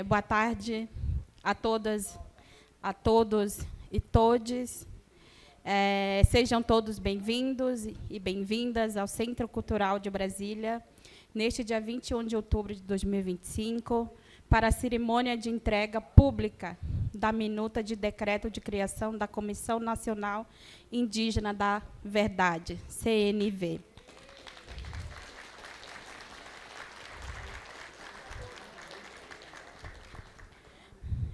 Boa tarde a todas, a todos e todes. Sejam todos bem-vindos e bem-vindas ao Centro Cultural de Brasília, neste dia 21 de outubro de 2025, para a cerimônia de entrega pública da minuta de decreto de criação da Comissão Nacional Indígena da Verdade, CNV.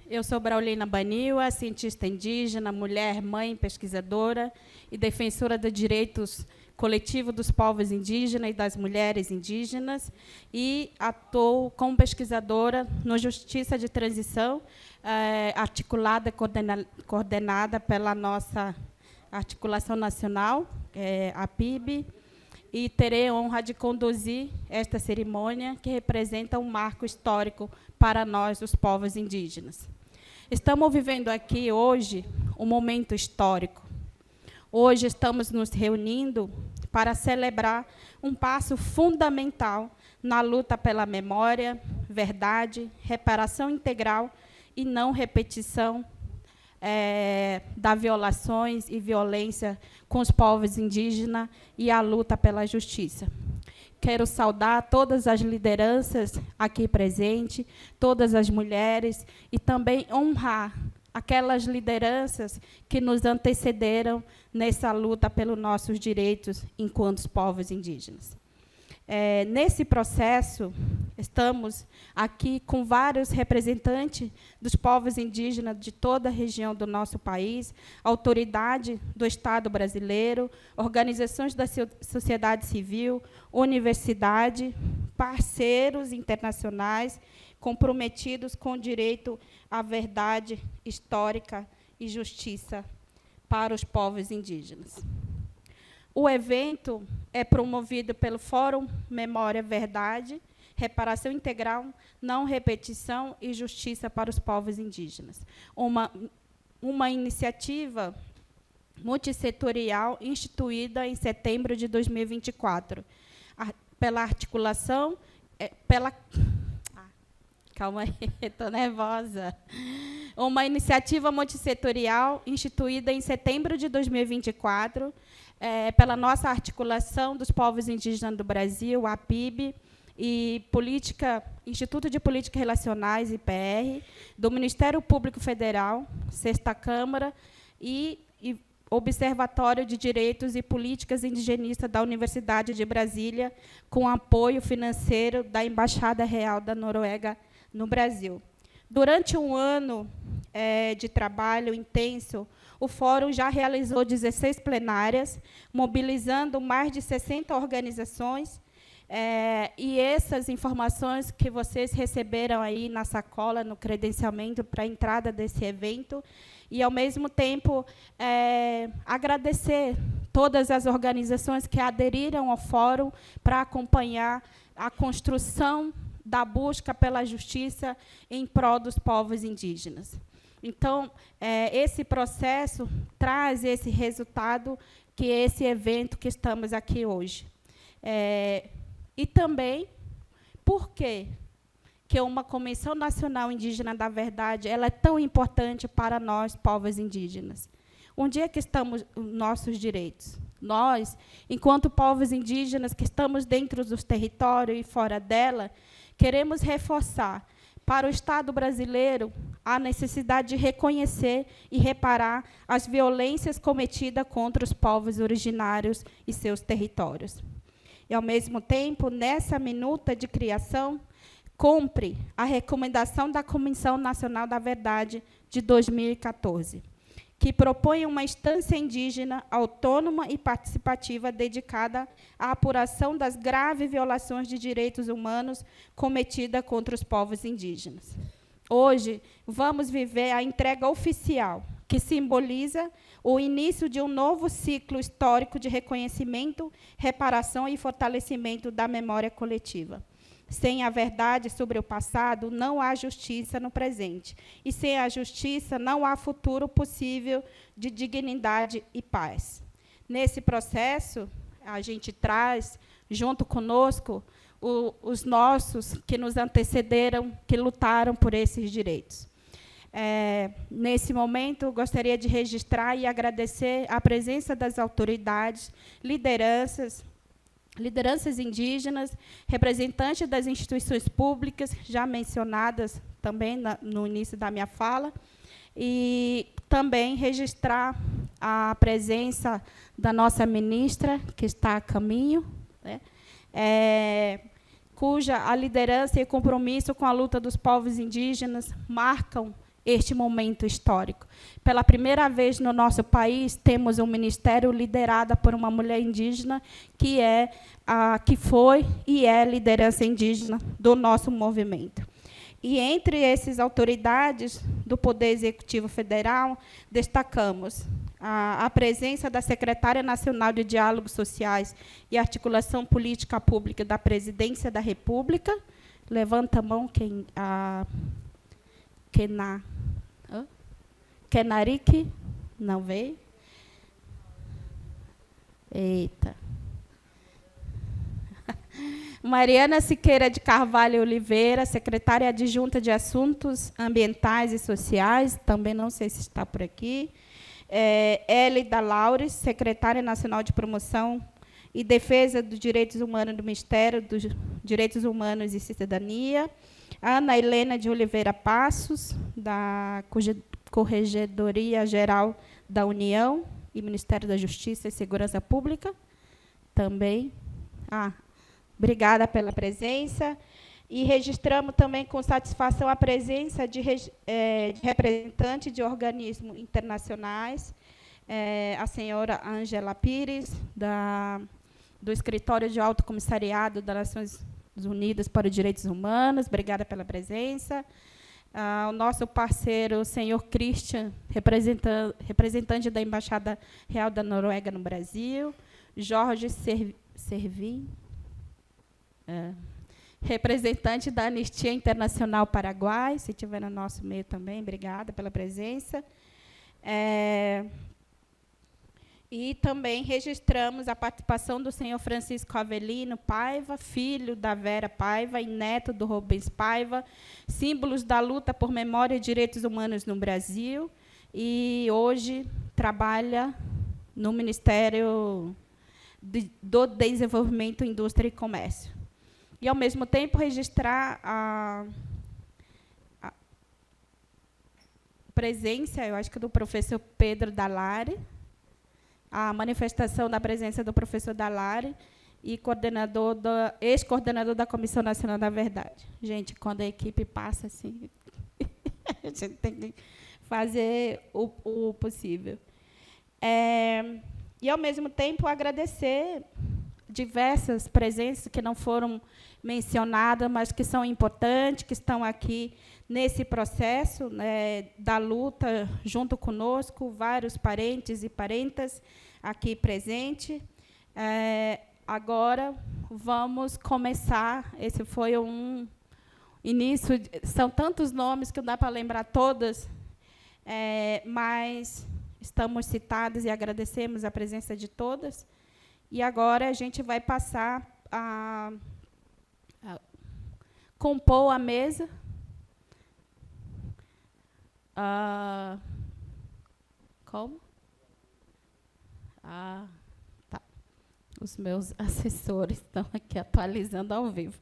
Eu sou Braulina Baniwa, cientista indígena, mulher, mãe, pesquisadora e defensora dos direitos coletivos dos povos indígenas e das mulheres indígenas, e atuo como pesquisadora no Justiça de Transição, articulada e coordenada pela nossa Articulação Nacional, a PIB, e terei a honra de conduzir esta cerimônia, que representa um marco histórico para nós, os povos indígenas. Estamos vivendo aqui, hoje, um momento histórico. Hoje estamos nos reunindo para celebrar um passo fundamental na luta pela memória, verdade, reparação integral e não repetição das violações e violência com os povos indígenas e a luta pela justiça. Quero saudar todas as lideranças aqui presentes, todas as mulheres, e também honrar aquelas lideranças que nos antecederam nessa luta pelos nossos direitos enquanto povos indígenas. Nesse processo, estamos aqui com vários representantes dos povos indígenas de toda a região do nosso país, autoridade do Estado brasileiro, organizações da sociedade civil, universidade, parceiros internacionais comprometidos com o direito à verdade histórica e justiça para os povos indígenas. O evento é promovido pelo Fórum Memória, Verdade, Reparação Integral, Não Repetição e Justiça para os Povos Indígenas. Uma iniciativa multissetorial instituída em setembro de 2024, pela articulação... Calma aí, estou nervosa. Uma iniciativa multissetorial instituída em setembro de 2024, pela nossa articulação dos povos indígenas do Brasil, a PIB, e Instituto de Políticas Relacionais, IPR, do Ministério Público Federal, Sexta Câmara, e Observatório de Direitos e Políticas Indigenistas da Universidade de Brasília, com apoio financeiro da Embaixada Real da Noruega no Brasil. Durante um ano de trabalho intenso, o Fórum já realizou 16 plenárias, mobilizando mais de 60 organizações, e essas informações que vocês receberam aí na sacola, no credenciamento para a entrada desse evento, e, ao mesmo tempo, agradecer todas as organizações que aderiram ao Fórum para acompanhar a construção da busca pela justiça em prol dos povos indígenas. Então, esse processo traz esse resultado, que é esse evento que estamos aqui hoje. E também, por quê que uma Comissão Nacional Indígena da Verdade ela é tão importante para nós, povos indígenas? Onde é que estão os nossos direitos? Nós, enquanto povos indígenas que estamos dentro dos territórios e fora dela, queremos reforçar para o Estado brasileiro a necessidade de reconhecer e reparar as violências cometidas contra os povos originários e seus territórios. E, ao mesmo tempo, nessa minuta de criação, cumpre a recomendação da Comissão Nacional da Verdade de 2014, que propõe uma instância indígena autônoma e participativa dedicada à apuração das graves violações de direitos humanos cometidas contra os povos indígenas. Hoje, vamos viver a entrega oficial, que simboliza o início de um novo ciclo histórico de reconhecimento, reparação e fortalecimento da memória coletiva. Sem a verdade sobre o passado, não há justiça no presente. E sem a justiça, não há futuro possível de dignidade e paz. Nesse processo, a gente traz, junto conosco, os nossos que nos antecederam, que lutaram por esses direitos. Nesse momento, gostaria de registrar e agradecer a presença das autoridades, lideranças indígenas, representantes das instituições públicas, já mencionadas também no início da minha fala, e também registrar a presença da nossa ministra, que está a caminho, né, cuja a liderança e compromisso com a luta dos povos indígenas marcam este momento histórico. Pela primeira vez no nosso país, temos um ministério liderado por uma mulher indígena, que foi e é liderança indígena do nosso movimento. E, entre essas autoridades do Poder Executivo Federal, destacamos a presença da Secretária Nacional de Diálogos Sociais e Articulação Política Pública da Presidência da República. Levanta a mão quem... Kenarique, não veio? Eita. Mariana Siqueira de Carvalho Oliveira, secretária adjunta de Assuntos Ambientais e Sociais, também não sei se está por aqui. Hélida Laures, secretária nacional de Promoção e Defesa dos Direitos Humanos do Ministério dos Direitos Humanos e Cidadania. Ana Helena de Oliveira Passos, da Corregedoria Geral da União e Ministério da Justiça e Segurança Pública, também. Obrigada pela presença. E registramos também com satisfação a presença de representantes de organismos internacionais, a senhora Ângela Pires, do Escritório de Alto Comissariado das Nações Unidas para os Direitos Humanos, obrigada pela presença. O nosso parceiro, o senhor Christian, representante da Embaixada Real da Noruega no Brasil. Jorge Servin, representante da Anistia Internacional Paraguai, se estiver no nosso meio também, obrigada pela presença. E também registramos a participação do senhor Francisco Avelino Paiva, filho da Vera Paiva e neto do Rubens Paiva, símbolos da luta por memória e direitos humanos no Brasil, e hoje trabalha no Ministério do Desenvolvimento, Indústria e Comércio. E, ao mesmo tempo, registrar a presença, eu acho que do professor Pedro Dalari, a manifestação da presença do professor Dalari e ex-coordenador da Comissão Nacional da Verdade. Gente, quando a equipe passa assim, a gente tem que fazer o possível. E, ao mesmo tempo, agradecer diversas presenças que não foram mencionadas, mas que são importantes, que estão aqui nesse processo, né, da luta junto conosco, vários parentes e parentas aqui presentes. Agora, vamos começar. Esse foi um início. São tantos nomes que não dá para lembrar todas, mas estamos citadas e agradecemos a presença de todas. E agora a gente vai passar a compor a mesa. Como? Tá. Os meus assessores estão aqui atualizando ao vivo.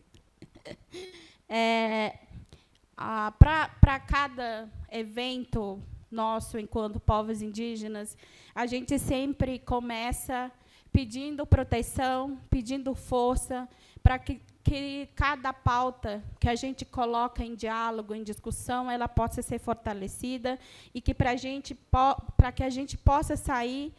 Para cada evento nosso, enquanto povos indígenas, a gente sempre começa pedindo proteção, pedindo força, para que cada pauta que a gente coloca em diálogo, em discussão, ela possa ser fortalecida e que para que a gente possa sair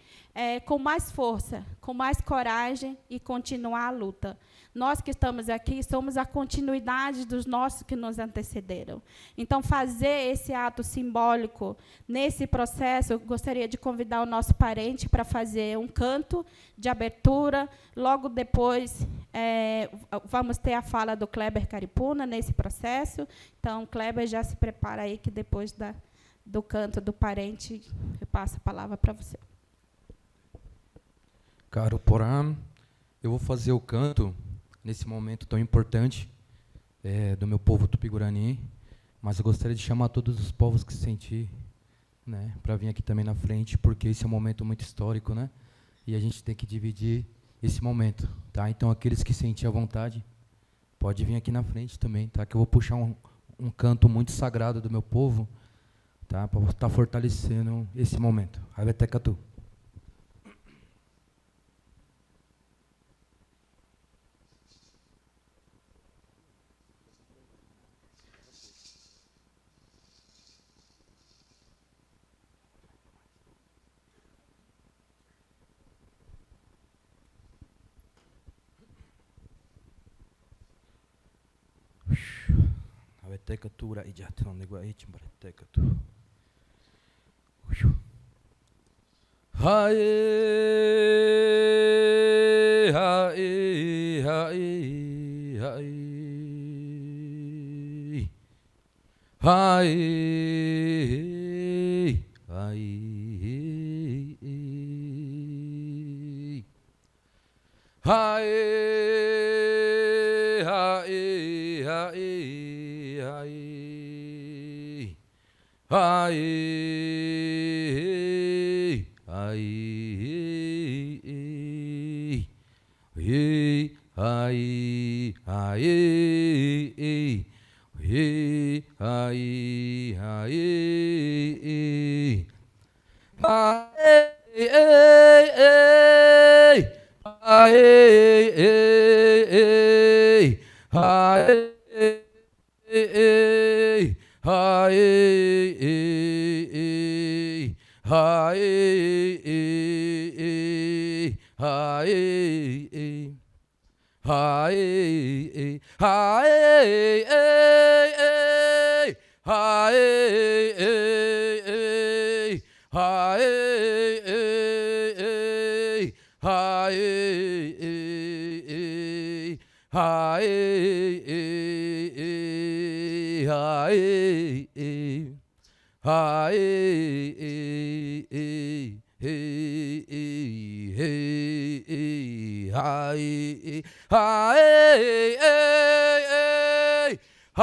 com mais força, com mais coragem e continuar a luta. Nós que estamos aqui somos a continuidade dos nossos que nos antecederam. Então, fazer esse ato simbólico nesse processo, eu gostaria de convidar o nosso parente para fazer um canto de abertura. Logo depois, vamos ter a fala do Kleber Caripuna nesse processo. Então, Kleber, já se prepara aí, que depois do canto do parente, eu passo a palavra para você. Caro Porã, eu vou fazer o canto nesse momento tão importante do meu povo Tupi-Guarani, mas eu gostaria de chamar todos os povos que se sentir, né, para vir aqui também na frente, porque esse é um momento muito histórico, né, e a gente tem que dividir esse momento, tá? Então, aqueles que sentem à vontade, pode vir aqui na frente também, tá? Que eu vou puxar um canto muito sagrado do meu povo, tá? Para estar fortalecendo esse momento. Avetecatu. Avetecatu ra ijatron negua ichimbaretecatu. Hae, hae, hae, hae. Hae, hae. Hae, hae, hae, hae. Hae, hae, hae, hae, hae, hae,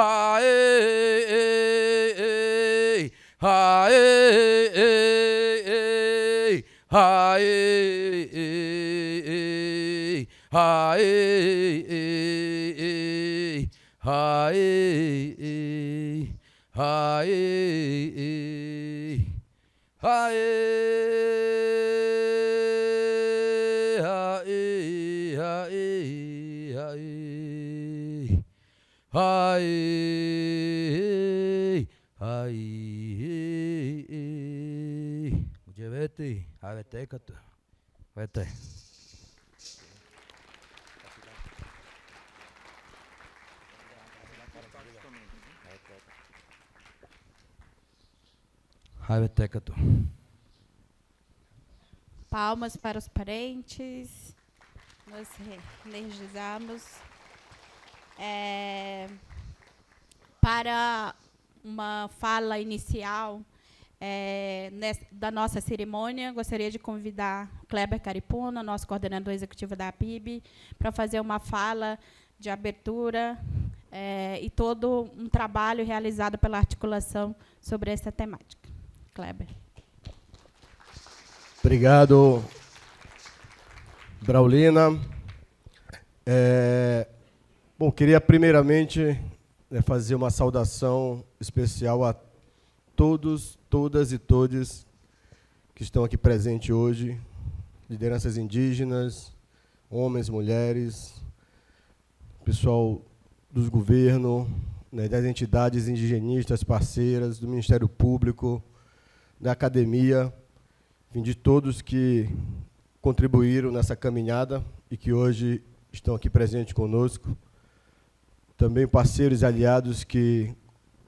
hae. Palmas para os parentes. Nós energizamos. Para uma fala inicial da nossa cerimônia, gostaria de convidar Kleber Caripuna, nosso coordenador executivo da APIB, para fazer uma fala de abertura e todo um trabalho realizado pela articulação sobre essa temática. Kleber. Obrigado, Braulina. Bom, queria primeiramente fazer uma saudação especial a todos, todas e todes que estão aqui presentes hoje, lideranças indígenas, homens, mulheres, pessoal dos governos, das entidades indigenistas parceiras, do Ministério Público, da academia, enfim, de todos que contribuíram nessa caminhada e que hoje estão aqui presentes conosco. Também parceiros e aliados que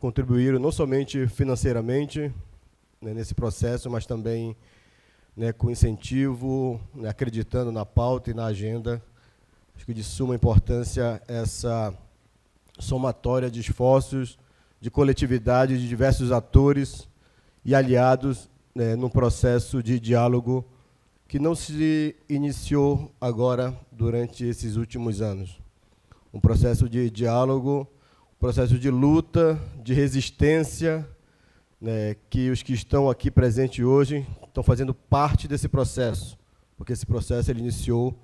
contribuíram não somente financeiramente nesse processo, mas também com incentivo, acreditando na pauta e na agenda. Acho que de suma importância essa somatória de esforços, de coletividade, de diversos atores e aliados num processo de diálogo que não se iniciou agora durante esses últimos anos. um processo de diálogo, um processo de luta, de resistência, né, que os que estão aqui presentes hoje estão fazendo parte desse processo, porque esse processo ele iniciou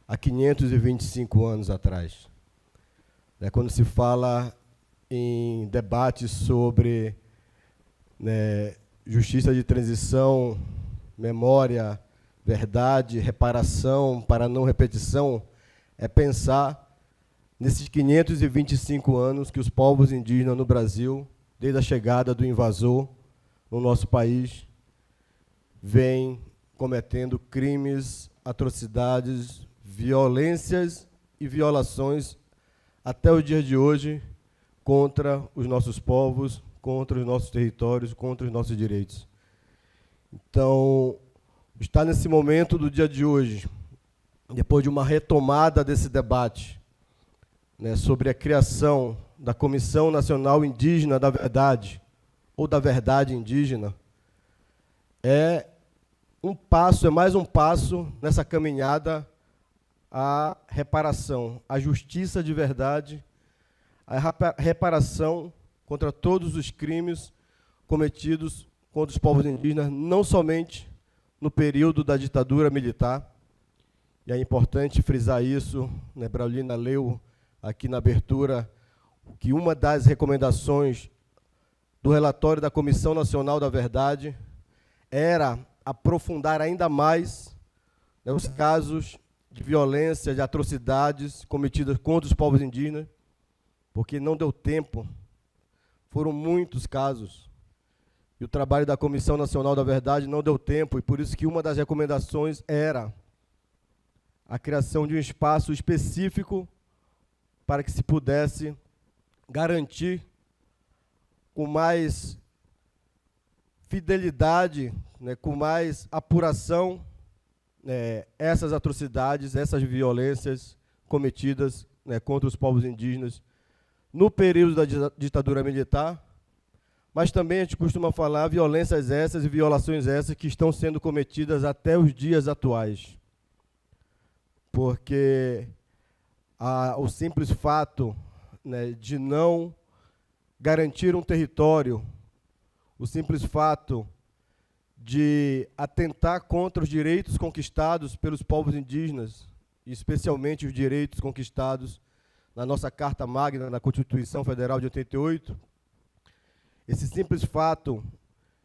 há 525 anos atrás. Quando se fala em debates sobre, né, justiça de transição, memória, verdade, reparação para não repetição, é pensar nesses 525 anos que os povos indígenas no Brasil, desde a chegada do invasor no nosso país, vêm cometendo crimes, atrocidades, violências e violações até o dia de hoje contra os nossos povos, contra os nossos territórios, contra os nossos direitos. Então, está nesse momento do dia de hoje, depois de uma retomada desse debate, né, sobre a criação da Comissão Nacional Indígena da Verdade, ou da Verdade Indígena, é mais um passo nessa caminhada à reparação, à justiça de verdade, à reparação contra todos os crimes cometidos contra os povos indígenas, não somente no período da ditadura militar, e é importante frisar isso, né, Braulina leu aqui na abertura, que uma das recomendações do relatório da Comissão Nacional da Verdade era aprofundar ainda mais, né, os casos de violência, de atrocidades cometidas contra os povos indígenas, porque não deu tempo, foram muitos casos, e o trabalho da Comissão Nacional da Verdade não deu tempo, e por isso que uma das recomendações era a criação de um espaço específico para que se pudesse garantir com mais fidelidade, né, com mais apuração, essas atrocidades, essas violências cometidas, né, contra os povos indígenas no período da ditadura militar, mas também a gente costuma falar violências essas e violações essas que estão sendo cometidas até os dias atuais. Porque o simples fato, né, de não garantir um território, o simples fato de atentar contra os direitos conquistados pelos povos indígenas, especialmente os direitos conquistados na nossa Carta Magna, na Constituição Federal de 88, esse simples fato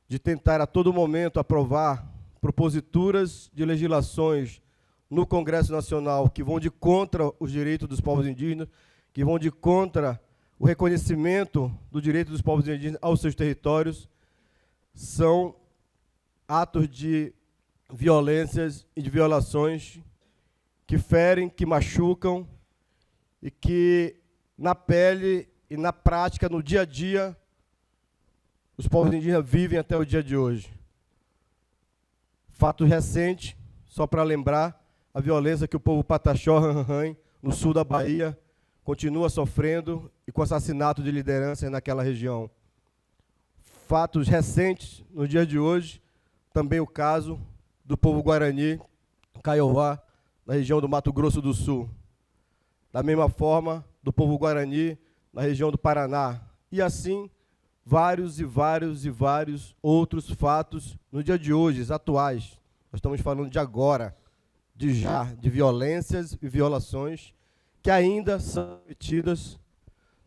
de tentar a todo momento aprovar proposituras de legislações no Congresso Nacional que vão de contra os direitos dos povos indígenas, que vão de contra o reconhecimento do direito dos povos indígenas aos seus territórios, são atos de violências e de violações que ferem, que machucam e que, na pele e na prática, no dia a dia, os povos indígenas vivem até o dia de hoje. Fato recente, só para lembrar, a violência que o povo Pataxó, Ranranhã, no sul da Bahia, continua sofrendo e com assassinato de lideranças naquela região. Fatos recentes, no dia de hoje, também o caso do povo Guarani, Kaiowá, na região do Mato Grosso do Sul. Da mesma forma, do povo Guarani, na região do Paraná. E assim, vários e vários e vários outros fatos no dia de hoje, atuais. Nós estamos falando de agora, de violências e violações que ainda são cometidas,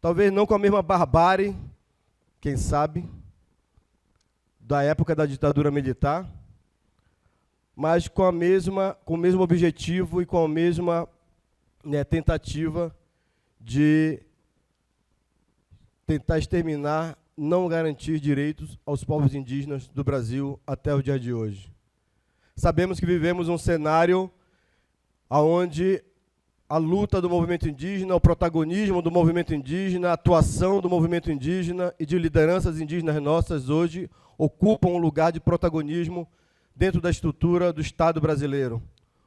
talvez não com a mesma barbárie, quem sabe, da época da ditadura militar, mas com o mesmo objetivo e com a mesma, né, tentativa de tentar exterminar, não garantir direitos aos povos indígenas do Brasil até o dia de hoje. Sabemos que vivemos um cenário onde a luta do movimento indígena, o protagonismo do movimento indígena, a atuação do movimento indígena e de lideranças indígenas nossas hoje ocupam um lugar de protagonismo dentro da estrutura do Estado brasileiro,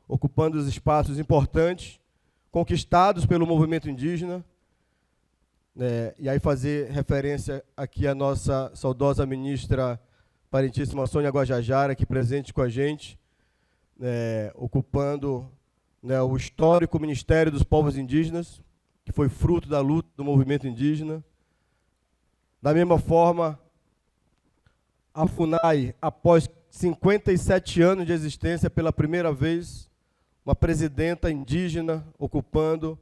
ocupando os espaços importantes conquistados pelo movimento indígena. E aí fazer referência aqui à nossa saudosa ministra parentíssima Sônia Guajajara, aqui presente com a gente, ocupando, o histórico Ministério dos Povos Indígenas, que foi fruto da luta do movimento indígena. Da mesma forma, a FUNAI, após 57 anos de existência, pela primeira vez, uma presidenta indígena ocupando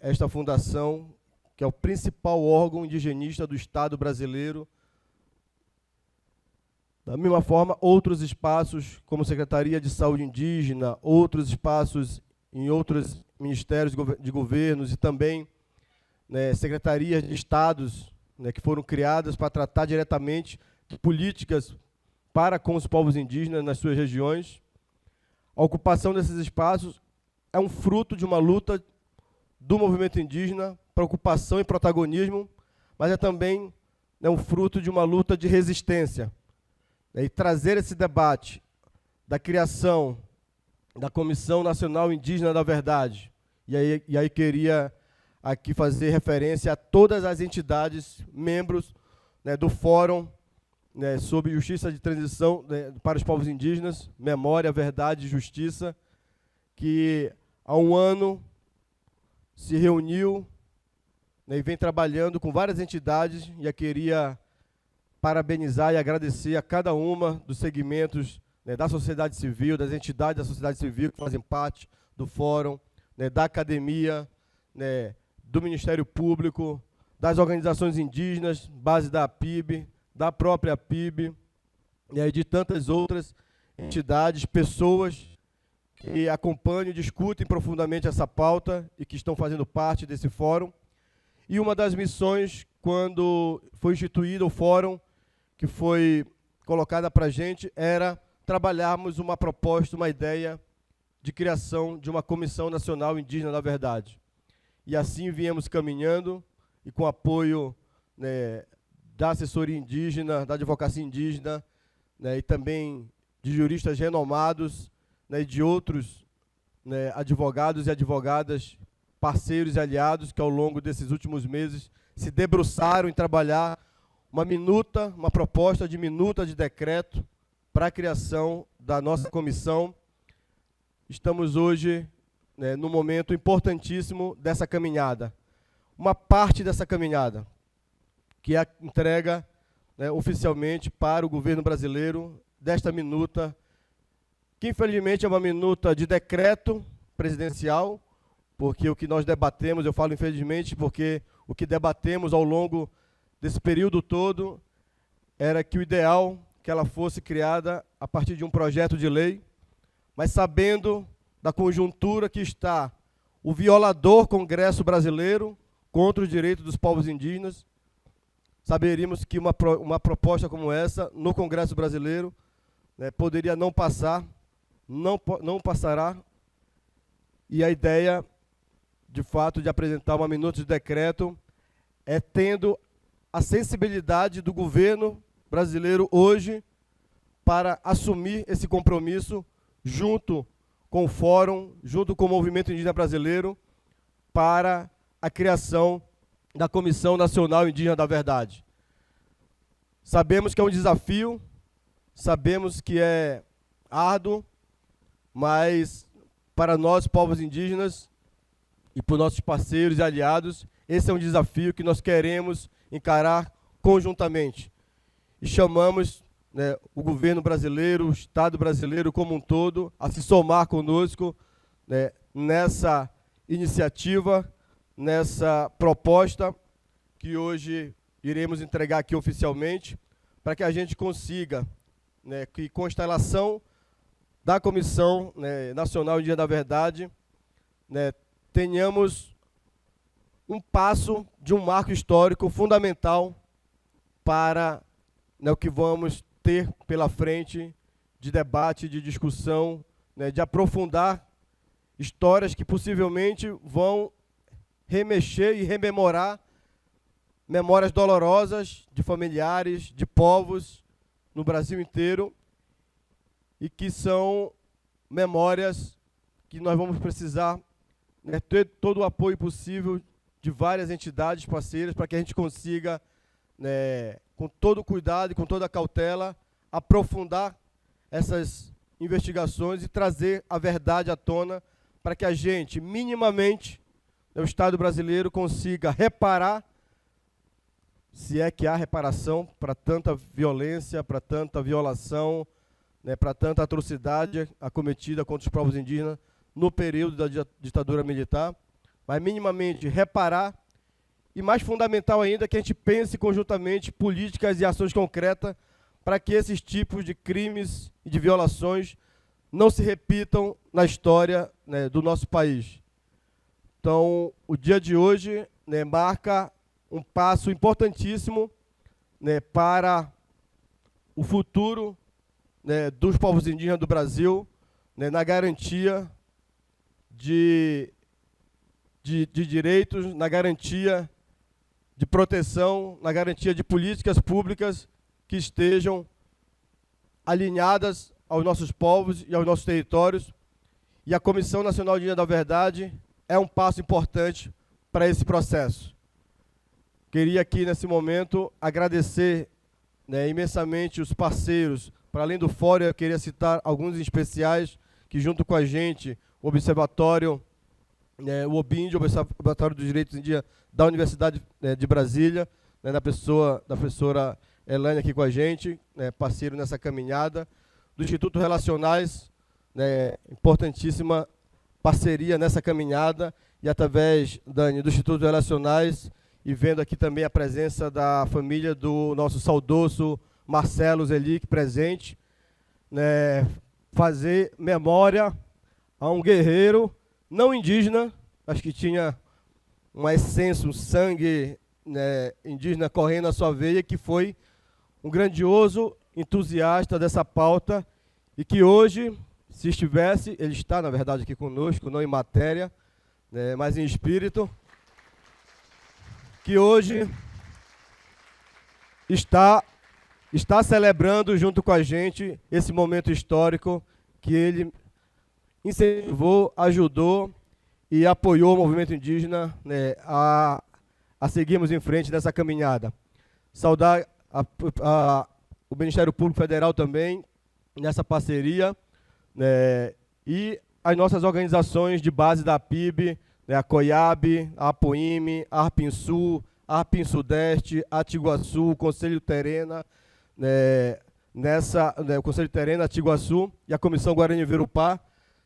esta fundação, que é o principal órgão indigenista do Estado brasileiro. Da mesma forma, outros espaços, como Secretaria de Saúde Indígena, outros espaços em outros ministérios de governos e também secretarias de estados que foram criadas para tratar diretamente de políticas para com os povos indígenas nas suas regiões. A ocupação desses espaços é um fruto de uma luta do movimento indígena, preocupação e protagonismo, mas é também um fruto de uma luta de resistência. E trazer esse debate da criação da Comissão Nacional Indígena da Verdade, e aí queria aqui fazer referência a todas as entidades, membros do Fórum sobre Justiça de Transição para os Povos Indígenas, Memória, Verdade e Justiça, que há um ano se reuniu e vem trabalhando com várias entidades, e eu queria parabenizar e agradecer a cada uma dos segmentos da sociedade civil, das entidades da sociedade civil que fazem parte do Fórum, da academia, do Ministério Público, das organizações indígenas, base da APIB, da própria APIB, e de tantas outras entidades, pessoas que acompanham e discutem profundamente essa pauta e que estão fazendo parte desse fórum. E uma das missões, quando foi instituído o fórum, que foi colocada para a gente, era trabalharmos uma proposta, uma ideia de criação de uma Comissão Nacional Indígena da Verdade. E assim viemos caminhando, e com apoio da assessoria indígena, da advocacia indígena, e também de juristas renomados, e de outros advogados e advogadas, parceiros e aliados, que ao longo desses últimos meses se debruçaram em trabalhar uma proposta de minuta de decreto para a criação da nossa comissão. Estamos hoje num momento importantíssimo dessa caminhada. Uma parte dessa caminhada, que é a entrega oficialmente para o governo brasileiro desta minuta, que infelizmente é uma minuta de decreto presidencial, porque o que nós debatemos, eu falo infelizmente, porque o que debatemos ao longo desse período todo era que o ideal que ela fosse criada a partir de um projeto de lei, mas sabendo da conjuntura que está o violador Congresso brasileiro contra os direitos dos povos indígenas, saberíamos que uma proposta como essa no Congresso brasileiro poderia não passar, não passará, e a ideia, de fato, de apresentar uma minuta de decreto é tendo a sensibilidade do governo brasileiro hoje para assumir esse compromisso junto com o Fórum, junto com o Movimento Indígena Brasileiro, para a criação da Comissão Nacional Indígena da Verdade. Sabemos que é um desafio, sabemos que é árduo, mas para nós, povos indígenas, e para os nossos parceiros e aliados, esse é um desafio que nós queremos encarar conjuntamente. E chamamos o governo brasileiro, o Estado brasileiro como um todo, a se somar conosco nessa iniciativa, nessa proposta que hoje iremos entregar aqui oficialmente, para que a gente consiga, que com a instalação da Comissão Nacional Indígena da Verdade, tenhamos um passo de um marco histórico fundamental para o que vamos ter pela frente de debate, de discussão, de aprofundar histórias que possivelmente vão remexer e rememorar memórias dolorosas de familiares, de povos no Brasil inteiro, e que são memórias que nós vamos precisar ter todo o apoio possível de várias entidades parceiras para que a gente consiga, com todo o cuidado e com toda a cautela, aprofundar essas investigações e trazer a verdade à tona para que a gente, minimamente, o Estado brasileiro consiga reparar, se é que há reparação, para tanta violência, para tanta violação, né, para tanta atrocidade acometida contra os povos indígenas no período da ditadura militar, mas minimamente reparar, e mais fundamental ainda que a gente pense conjuntamente políticas e ações concretas para que esses tipos de crimes e de violações não se repitam na história, né, do nosso país. Então, o dia de hoje, né, marca um passo importantíssimo, né, para o futuro, né, dos povos indígenas do Brasil, né, na garantia de direitos, na garantia de proteção, na garantia de políticas públicas que estejam alinhadas aos nossos povos e aos nossos territórios. E a Comissão Nacional Indígena da Verdade é um passo importante para esse processo. Queria aqui, nesse momento, agradecer, né, imensamente os parceiros. Para além do fórum, eu queria citar alguns especiais que, junto com a gente, o Observatório, o OBIND, o Observatório dos Direitos Indígenas da Universidade de Brasília, né, na pessoa da professora Elane aqui com a gente, né, parceiro nessa caminhada, do Instituto Relacionais, né, importantíssima parceria nessa caminhada, e através, Dani, do Instituto Relacionais, e vendo aqui também a presença da família do nosso saudoso Marcelo Zelic presente, né, fazer memória a um guerreiro não indígena, acho que tinha uma essência, um sangue, né, indígena correndo na sua veia, que foi um grandioso entusiasta dessa pauta e que hoje, se estivesse, ele está, na verdade, aqui conosco, não em matéria, né, mas em espírito, que hoje está celebrando junto com a gente esse momento histórico que ele incentivou, ajudou e apoiou o movimento indígena, né, a seguirmos em frente nessa caminhada. Saudar o Ministério Público Federal também nessa parceria, né, e as nossas organizações de base da PIB, né, a COIAB, a APOIME, a ARPINSUL, a ARPIN Sudeste, a Tiguaçu, o Conselho Terena, né, o Conselho Terena, a Tiguaçu e a Comissão Guarani Verupá,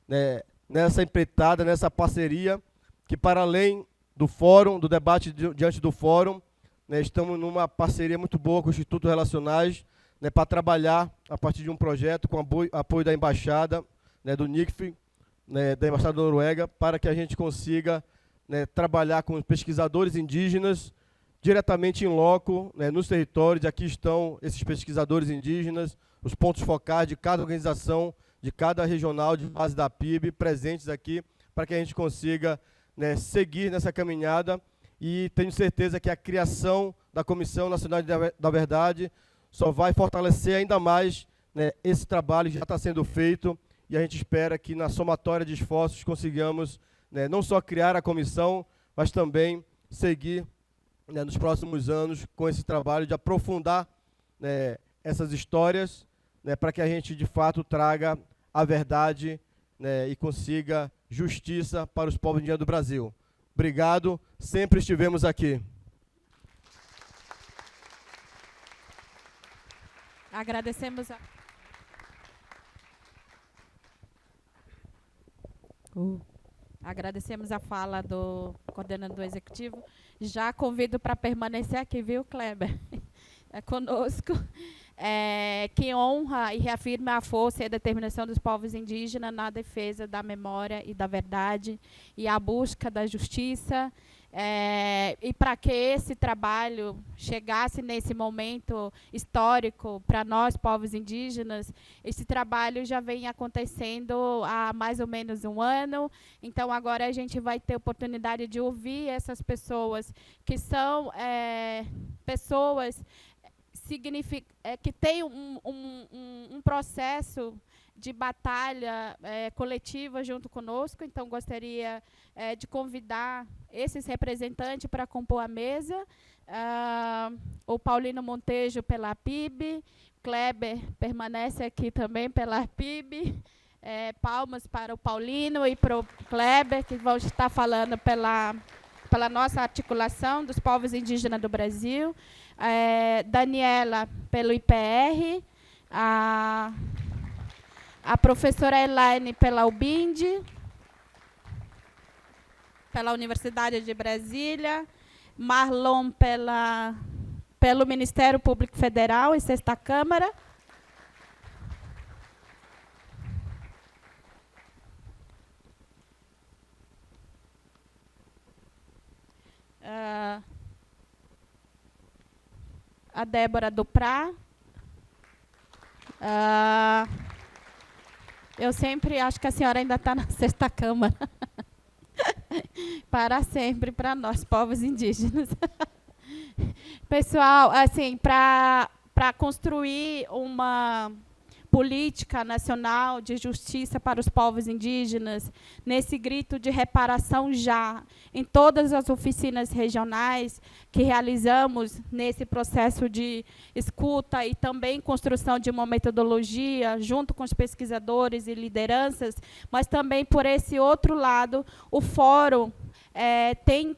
né, nessa empreitada, nessa parceria, que para além do fórum, do debate diante do fórum, né, estamos numa parceria muito boa com o Instituto Relacionais, né, para trabalhar a partir de um projeto com apoio da Embaixada, né, do NICF, né, da Embaixada da Noruega, para que a gente consiga, né, trabalhar com pesquisadores indígenas diretamente em loco, né, nos territórios. Aqui estão esses pesquisadores indígenas, os pontos focais de cada organização, de cada regional de base da PIB, presentes aqui, para que a gente consiga, né, seguir nessa caminhada. E tenho certeza que a criação da Comissão Nacional da Verdade só vai fortalecer ainda mais, né, esse trabalho que já está sendo feito, e a gente espera que na somatória de esforços consigamos, né, não só criar a comissão, mas também seguir, né, nos próximos anos com esse trabalho de aprofundar, né, essas histórias, né, para que a gente de fato traga a verdade, né, e consiga justiça para os povos indígenas do Brasil. Obrigado, sempre estivemos aqui. Agradecemos agradecemos a fala do coordenador executivo. Já convido para permanecer aqui, viu, Kleber? É conosco. Que honra e reafirma a força e a determinação dos povos indígenas na defesa da memória e da verdade e a busca da justiça. E para que esse trabalho chegasse nesse momento histórico para nós, povos indígenas, esse trabalho já vem acontecendo há mais ou menos um ano. Então, agora a gente vai ter oportunidade de ouvir essas pessoas, que são pessoas que têm um processo de batalha coletiva junto conosco. Então, gostaria de convidar esses representantes para compor a mesa. O Paulino Montejo pela PIB, Kleber permanece aqui também pela PIB. Palmas para o Paulino e para o Kleber, que vão estar falando pela pela nossa articulação dos povos indígenas do Brasil, Daniela, pelo IPR, a professora Elaine, pela UBIND, pela Universidade de Brasília, Marlon, pelo Ministério Público Federal e Sexta Câmara, a Débora Duprá. Eu sempre acho que a senhora ainda está na Sexta Câmara. Para sempre, para nós, povos indígenas. Pessoal, assim, para construir uma política nacional de justiça para os povos indígenas, nesse grito de reparação já, em todas as oficinas regionais que realizamos nesse processo de escuta e também construção de uma metodologia, junto com os pesquisadores e lideranças, mas também, por esse outro lado, o Fórum tem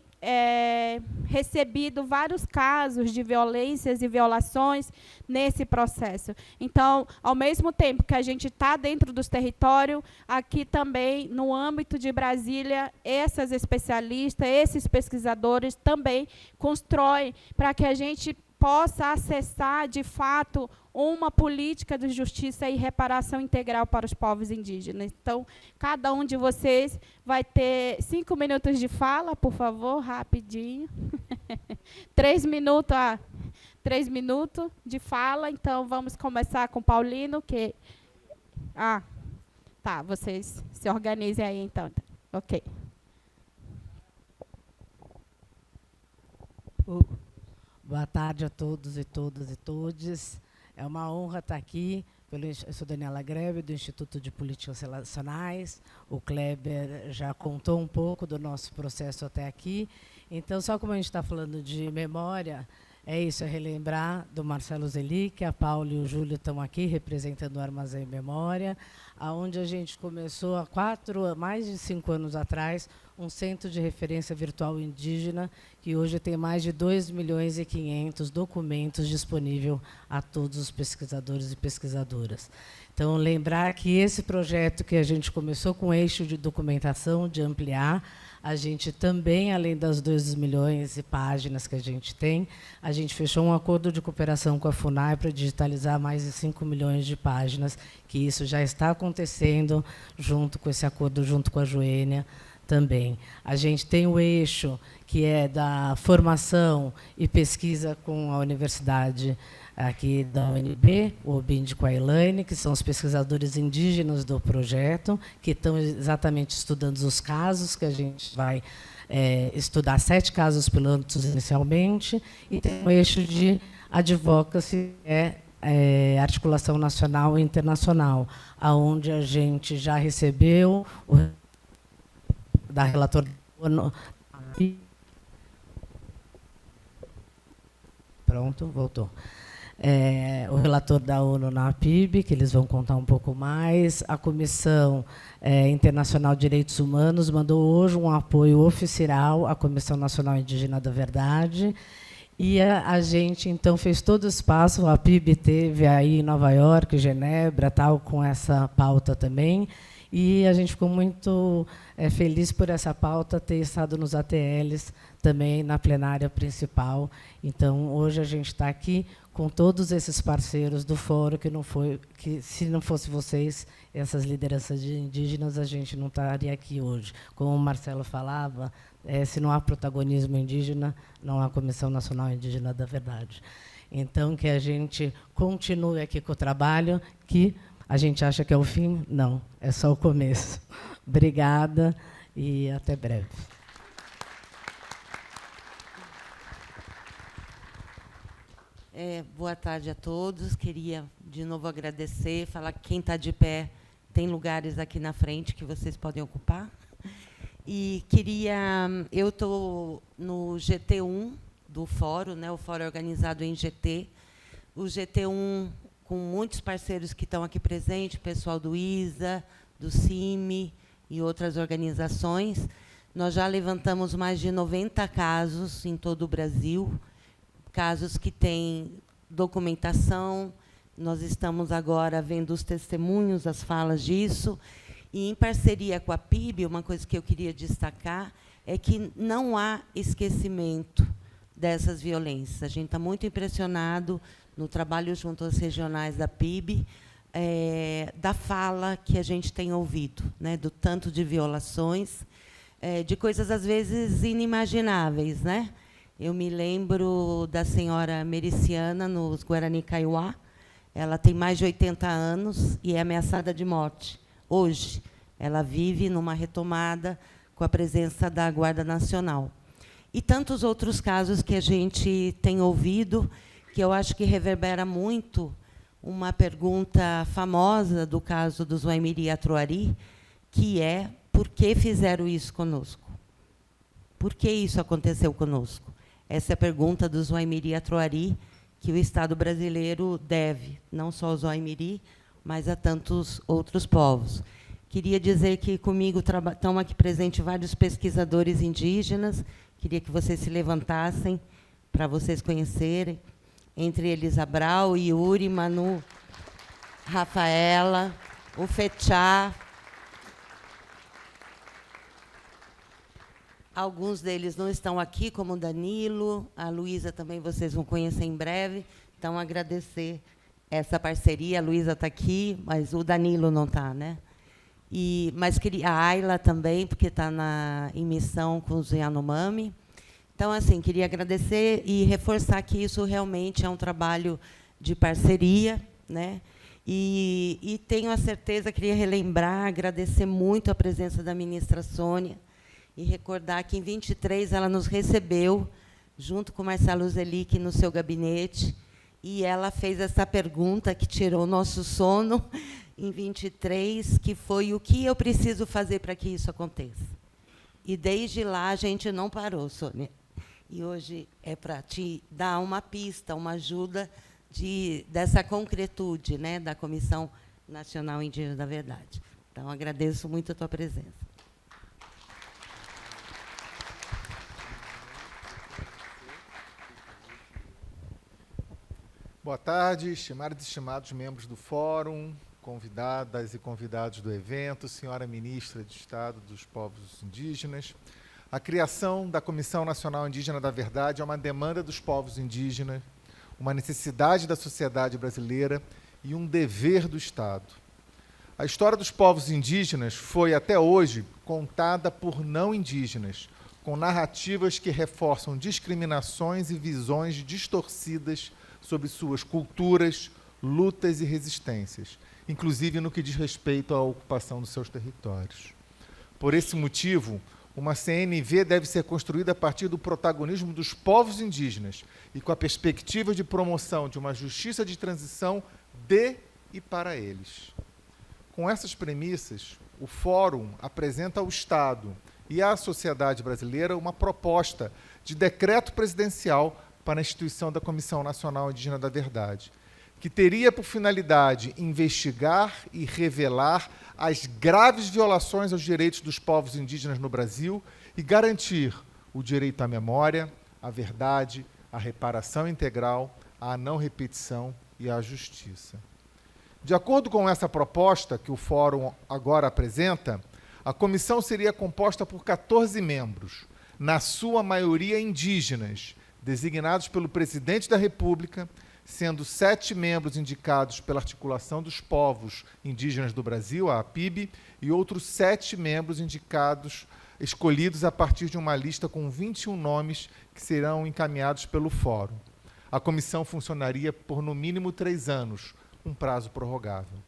recebido vários casos de violências e violações nesse processo. Então, ao mesmo tempo que a gente está dentro dos territórios, aqui também, no âmbito de Brasília, essas especialistas, esses pesquisadores também constroem para que a gente possa acessar, de fato, uma política de justiça e reparação integral para os povos indígenas. Então, cada um de vocês vai ter 5 minutos de fala, por favor, rapidinho. 3 minutos, 3 minutos de fala. Então, vamos começar com o Paulino, que... tá, vocês se organizem aí, então. Ok. Boa tarde a todos e todas e todes. É uma honra estar aqui. Eu sou Daniela Greve, do Instituto de Políticas Relacionais. O Kleber já contou um pouco do nosso processo até aqui. Então, só como a gente está falando de memória, é isso, é relembrar do Marcelo Zeli, que a Paula e o Júlio estão aqui representando o Armazém Memória, onde a gente começou há mais de 5 anos atrás, um centro de referência virtual indígena, que hoje tem mais de 2,5 milhões documentos disponíveis a todos os pesquisadores e pesquisadoras. Então, lembrar que esse projeto que a gente começou com eixo de documentação, de ampliar, a gente também, além das 2 milhões de páginas que a gente tem, a gente fechou um acordo de cooperação com a FUNAI para digitalizar mais de 5 milhões de páginas, que isso já está acontecendo junto com esse acordo, junto com a Joênia também. A gente tem o eixo, que é da formação e pesquisa com a Universidade aqui da UNB, o Obind com a Elaine, que são os pesquisadores indígenas do projeto, que estão exatamente estudando os casos, que a gente vai estudar 7 casos pilotos inicialmente, e tem um eixo de advocacy, articulação nacional e internacional, onde a gente já recebeu o da relator da ONU. Pronto, voltou. O relator da ONU na PIB, que eles vão contar um pouco mais. A Comissão Internacional de Direitos Humanos mandou hoje um apoio oficial à Comissão Nacional Indígena da Verdade. E a gente, então, fez todo o espaço. A PIB teve aí em Nova York, Genebra, tal, com essa pauta também. E a gente ficou muito feliz por essa pauta ter estado nos ATLs também na plenária principal. Então, hoje a gente está aqui com todos esses parceiros do fórum, que se não fosse vocês, essas lideranças indígenas, a gente não estaria aqui hoje. Como o Marcelo falava, se não há protagonismo indígena, não há Comissão Nacional Indígena da Verdade. Então, que a gente continue aqui com o trabalho, que a gente acha que é o fim? Não, é só o começo. Obrigada e até breve. Boa tarde a todos. Queria, de novo, agradecer, falar que quem está de pé tem lugares aqui na frente que vocês podem ocupar. E eu estou no GT1 do fórum, né, o fórum é organizado em GT. O GT1, com muitos parceiros que estão aqui presentes, pessoal do ISA, do CIMI e outras organizações. Nós já levantamos mais de 90 casos em todo o Brasil, casos que têm documentação. Nós estamos agora vendo os testemunhos, as falas disso. E, em parceria com a PIB, uma coisa que eu queria destacar é que não há esquecimento dessas violências. A gente está muito impressionado no trabalho junto às regionais da PIB, da fala que a gente tem ouvido, né, do tanto de violações, de coisas, às vezes, inimagináveis. Né? Eu me lembro da senhora Mericiana, nos Guarani Kaiowá. Ela tem mais de 80 anos e é ameaçada de morte. Hoje, ela vive numa retomada com a presença da Guarda Nacional. E tantos outros casos que a gente tem ouvido, que eu acho que reverbera muito uma pergunta famosa do caso do Zuaimiri Atuari, que é: por que fizeram isso conosco? Por que isso aconteceu conosco? Essa é a pergunta do Zuaimiri Atuari, que o Estado brasileiro deve, não só ao Zuaimiri, mas a tantos outros povos. Queria dizer que comigo estão aqui presentes vários pesquisadores indígenas. Queria que vocês se levantassem para vocês conhecerem. Entre eles, Abral, Yuri, Manu, Rafaela, o Fechá. Alguns deles não estão aqui, como o Danilo, a Luísa também vocês vão conhecer em breve. Então, agradecer essa parceria. A Luísa está aqui, mas o Danilo não está, né? Mas queria a Ayla também, porque está em missão com os Yanomami. Então, assim, queria agradecer e reforçar que isso realmente é um trabalho de parceria, né? E tenho a certeza, queria relembrar, agradecer muito a presença da ministra Sônia e recordar que, em 23, ela nos recebeu, junto com Marcelo Zelic, no seu gabinete, e ela fez essa pergunta que tirou o nosso sono, em 23, que foi: o que eu preciso fazer para que isso aconteça? E, desde lá, a gente não parou, Sônia. E hoje é para te dar uma pista, uma ajuda dessa concretude, né, da Comissão Nacional Indígena da Verdade. Então, agradeço muito a tua presença. Boa tarde, estimados e estimados membros do Fórum, convidadas e convidados do evento, senhora ministra de Estado dos Povos Indígenas. A criação da Comissão Nacional Indígena da Verdade é uma demanda dos povos indígenas, uma necessidade da sociedade brasileira e um dever do Estado. A história dos povos indígenas foi, até hoje, contada por não indígenas, com narrativas que reforçam discriminações e visões distorcidas sobre suas culturas, lutas e resistências, inclusive no que diz respeito à ocupação dos seus territórios. Por esse motivo, uma CNV deve ser construída a partir do protagonismo dos povos indígenas e com a perspectiva de promoção de uma justiça de transição de e para eles. Com essas premissas, o Fórum apresenta ao Estado e à sociedade brasileira uma proposta de decreto presidencial para a instituição da Comissão Nacional Indígena da Verdade, que teria por finalidade investigar e revelar as graves violações aos direitos dos povos indígenas no Brasil e garantir o direito à memória, à verdade, à reparação integral, à não repetição e à justiça. De acordo com essa proposta que o Fórum agora apresenta, a comissão seria composta por 14 membros, na sua maioria indígenas, designados pelo Presidente da República, sendo 7 membros indicados pela Articulação dos Povos Indígenas do Brasil, a APIB, e outros 7 membros escolhidos a partir de uma lista com 21 nomes que serão encaminhados pelo Fórum. A comissão funcionaria por, no mínimo, 3 anos, um prazo prorrogável.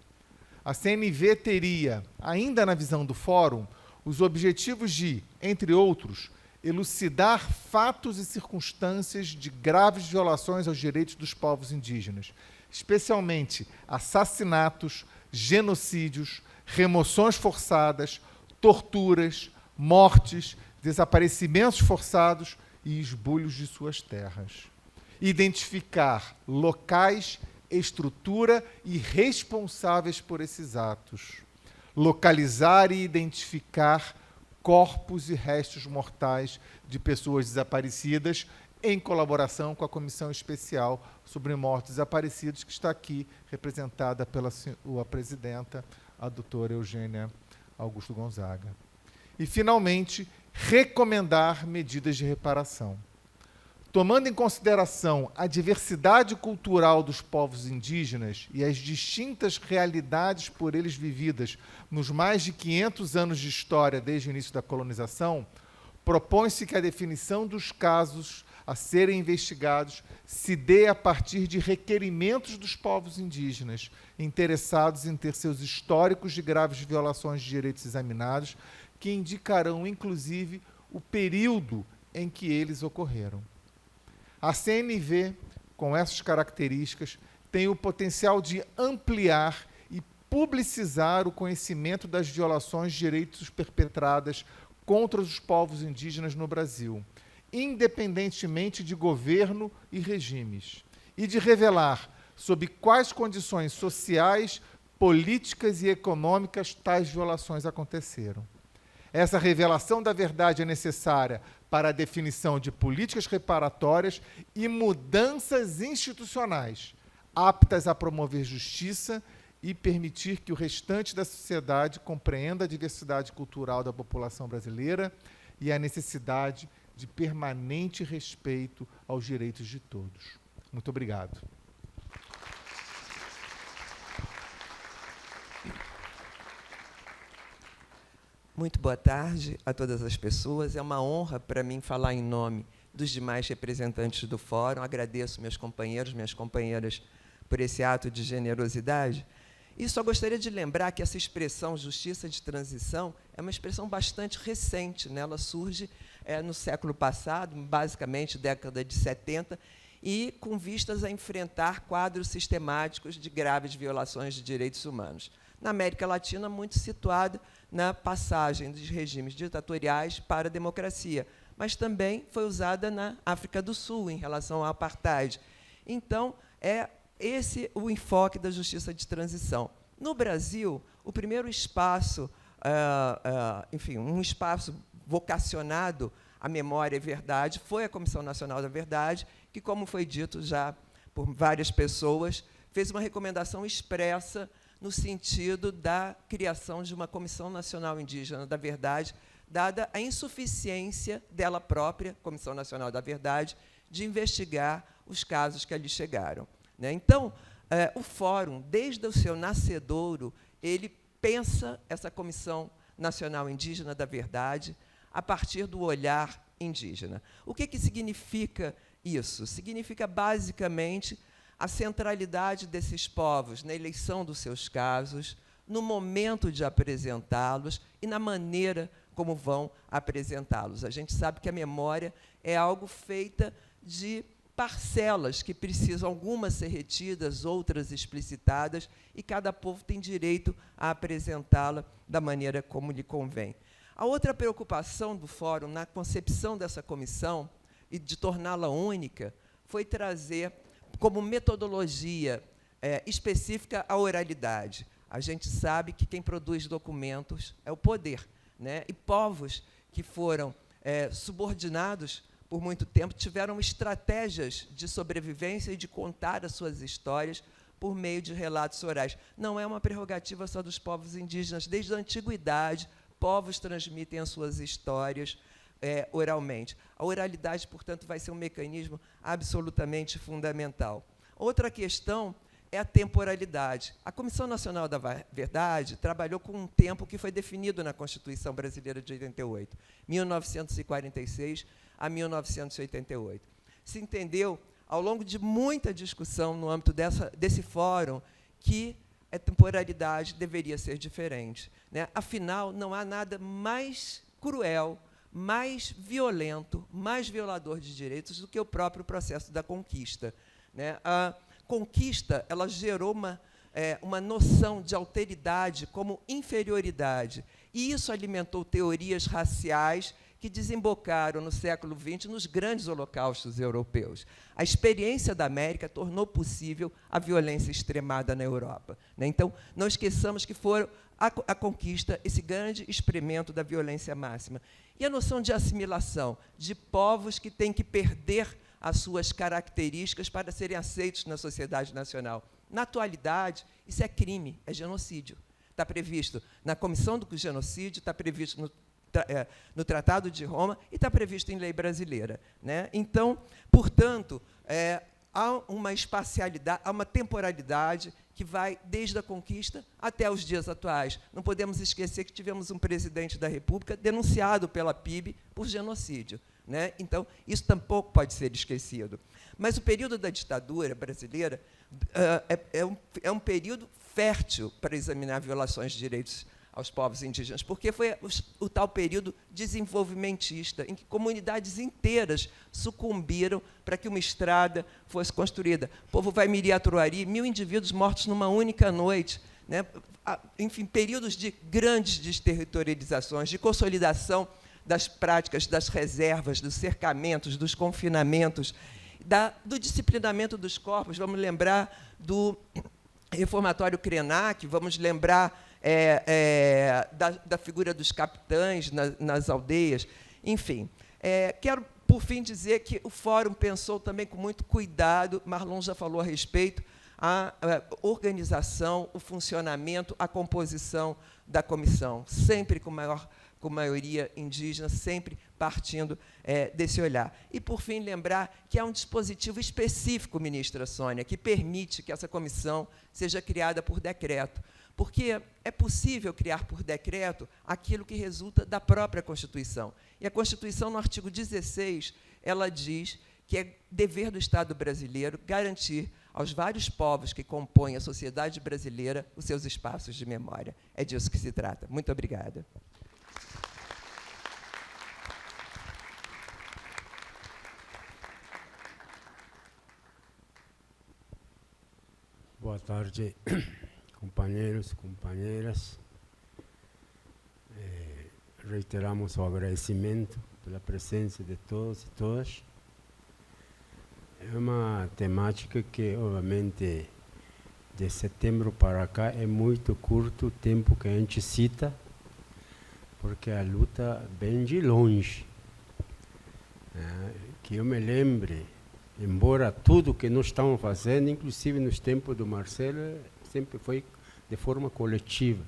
A CNV teria, ainda na visão do Fórum, os objetivos de, entre outros, elucidar fatos e circunstâncias de graves violações aos direitos dos povos indígenas, especialmente assassinatos, genocídios, remoções forçadas, torturas, mortes, desaparecimentos forçados e esbulhos de suas terras. Identificar locais, estrutura e responsáveis por esses atos. Localizar e identificar corpos e restos mortais de pessoas desaparecidas, em colaboração com a Comissão Especial sobre Mortos Desaparecidos, que está aqui representada pela sua presidenta, a doutora Eugênia Augusto Gonzaga. E, finalmente, recomendar medidas de reparação. Tomando em consideração a diversidade cultural dos povos indígenas e as distintas realidades por eles vividas nos mais de 500 anos de história desde o início da colonização, propõe-se que a definição dos casos a serem investigados se dê a partir de requerimentos dos povos indígenas, interessados em ter seus históricos de graves violações de direitos examinados, que indicarão, inclusive, o período em que eles ocorreram. A CNV, com essas características, tem o potencial de ampliar e publicizar o conhecimento das violações de direitos perpetradas contra os povos indígenas no Brasil, independentemente de governo e regimes, e de revelar sob quais condições sociais, políticas e econômicas tais violações aconteceram. Essa revelação da verdade é necessária para a definição de políticas reparatórias e mudanças institucionais, aptas a promover justiça e permitir que o restante da sociedade compreenda a diversidade cultural da população brasileira e a necessidade de permanente respeito aos direitos de todos. Muito obrigado. Muito boa tarde a todas as pessoas. É uma honra para mim falar em nome dos demais representantes do Fórum. Agradeço meus companheiros, minhas companheiras, por esse ato de generosidade. E só gostaria de lembrar que essa expressão justiça de transição é uma expressão bastante recente, né? Ela surge no século passado, basicamente década de 70, e com vistas a enfrentar quadros sistemáticos de graves violações de direitos humanos. Na América Latina, muito situado na passagem dos regimes ditatoriais para a democracia, mas também foi usada na África do Sul, em relação ao apartheid. Então, é esse o enfoque da justiça de transição. No Brasil, o primeiro espaço, enfim, um espaço vocacionado à memória e verdade foi a Comissão Nacional da Verdade, que, como foi dito já por várias pessoas, fez uma recomendação expressa no sentido da criação de uma Comissão Nacional Indígena da Verdade, dada a insuficiência dela própria, Comissão Nacional da Verdade, de investigar os casos que ali chegaram. Né? Então, o Fórum, desde o seu nascedouro, ele pensa essa Comissão Nacional Indígena da Verdade a partir do olhar indígena. O que significa isso? Significa, basicamente, a centralidade desses povos na eleição dos seus casos, no momento de apresentá-los e na maneira como vão apresentá-los. A gente sabe que a memória é algo feita de parcelas que precisam, algumas ser retidas, outras explicitadas, e cada povo tem direito a apresentá-la da maneira como lhe convém. A outra preocupação do Fórum na concepção dessa comissão e de torná-la única foi trazer como metodologia específica a oralidade. A gente sabe que quem produz documentos é o poder, né? E povos que foram subordinados por muito tempo tiveram estratégias de sobrevivência e de contar as suas histórias por meio de relatos orais. Não é uma prerrogativa só dos povos indígenas. Desde a antiguidade, povos transmitem as suas histórias oralmente. A oralidade, portanto, vai ser um mecanismo absolutamente fundamental. Outra questão é a temporalidade. A Comissão Nacional da Verdade trabalhou com um tempo que foi definido na Constituição Brasileira de 88, 1946 a 1988. Se entendeu, ao longo de muita discussão no âmbito desse fórum, que a temporalidade deveria ser diferente. Né? Afinal, não há nada mais cruel, mais violento, mais violador de direitos do que o próprio processo da conquista. Né? A conquista ela gerou uma noção de alteridade como inferioridade, e isso alimentou teorias raciais que desembocaram no século XX nos grandes holocaustos europeus. A experiência da América tornou possível a violência extremada na Europa, né? Então, não esqueçamos que foram a conquista, esse grande experimento da violência máxima. E a noção de assimilação, de povos que têm que perder as suas características para serem aceitos na sociedade nacional. Na atualidade, isso é crime, é genocídio. Está previsto na Comissão do Genocídio, está previsto no Tratado de Roma e está previsto em lei brasileira, né? Então, portanto, há uma espacialidade, há uma temporalidade que vai desde a conquista até os dias atuais. Não podemos esquecer que tivemos um presidente da República denunciado pela PIB por genocídio, né? Então, isso tampouco pode ser esquecido. Mas o período da ditadura brasileira é um período fértil para examinar violações de direitos aos povos indígenas, porque foi o tal período desenvolvimentista, em que comunidades inteiras sucumbiram para que uma estrada fosse construída. O povo vai Miriaturuari, 1000 indivíduos mortos numa única noite, né? Enfim, períodos de grandes desterritorializações, de consolidação das práticas das reservas, dos cercamentos, dos confinamentos, do disciplinamento dos corpos. Vamos lembrar do reformatório Krenak, vamos lembrar da figura dos capitães nas aldeias. Enfim, quero, por fim, dizer que o Fórum pensou também com muito cuidado, Marlon já falou a respeito, a organização, o funcionamento, a composição da comissão, sempre com maioria indígena, sempre partindo desse olhar. E, por fim, lembrar que há um dispositivo específico, ministra Sônia, que permite que essa comissão seja criada por decreto, porque é possível criar por decreto aquilo que resulta da própria Constituição. E a Constituição, no artigo 16, ela diz que é dever do Estado brasileiro garantir aos vários povos que compõem a sociedade brasileira os seus espaços de memória. É disso que se trata. Muito obrigada. Boa tarde, companheiros, companheiras. Reiteramos o agradecimento pela presença de todos e todas. É uma temática que, obviamente, de setembro para cá é muito curto o tempo que a gente cita, porque a luta vem de longe. Que eu me lembre, embora tudo que nós estamos fazendo, inclusive nos tempos do Marcelo, sempre foi de forma coletiva.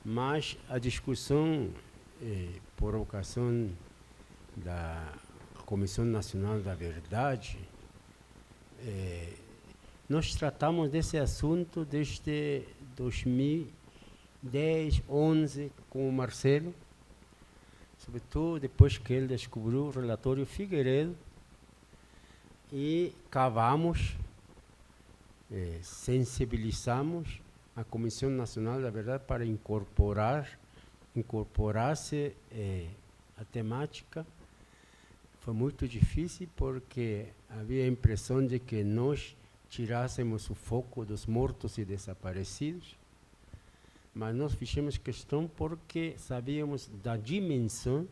Mas a discussão, por ocasião da Comissão Nacional da Verdade, nós tratamos desse assunto desde 2010, 2011, com o Marcelo, sobretudo depois que ele descobriu o relatório Figueiredo, e cavamos, sensibilizamos a Comissão Nacional da Verdade para incorporar-se a temática. Foi muito difícil porque havia a impressão de que nós tirássemos o foco dos mortos e desaparecidos, mas nós fizemos questão porque sabíamos da dimensão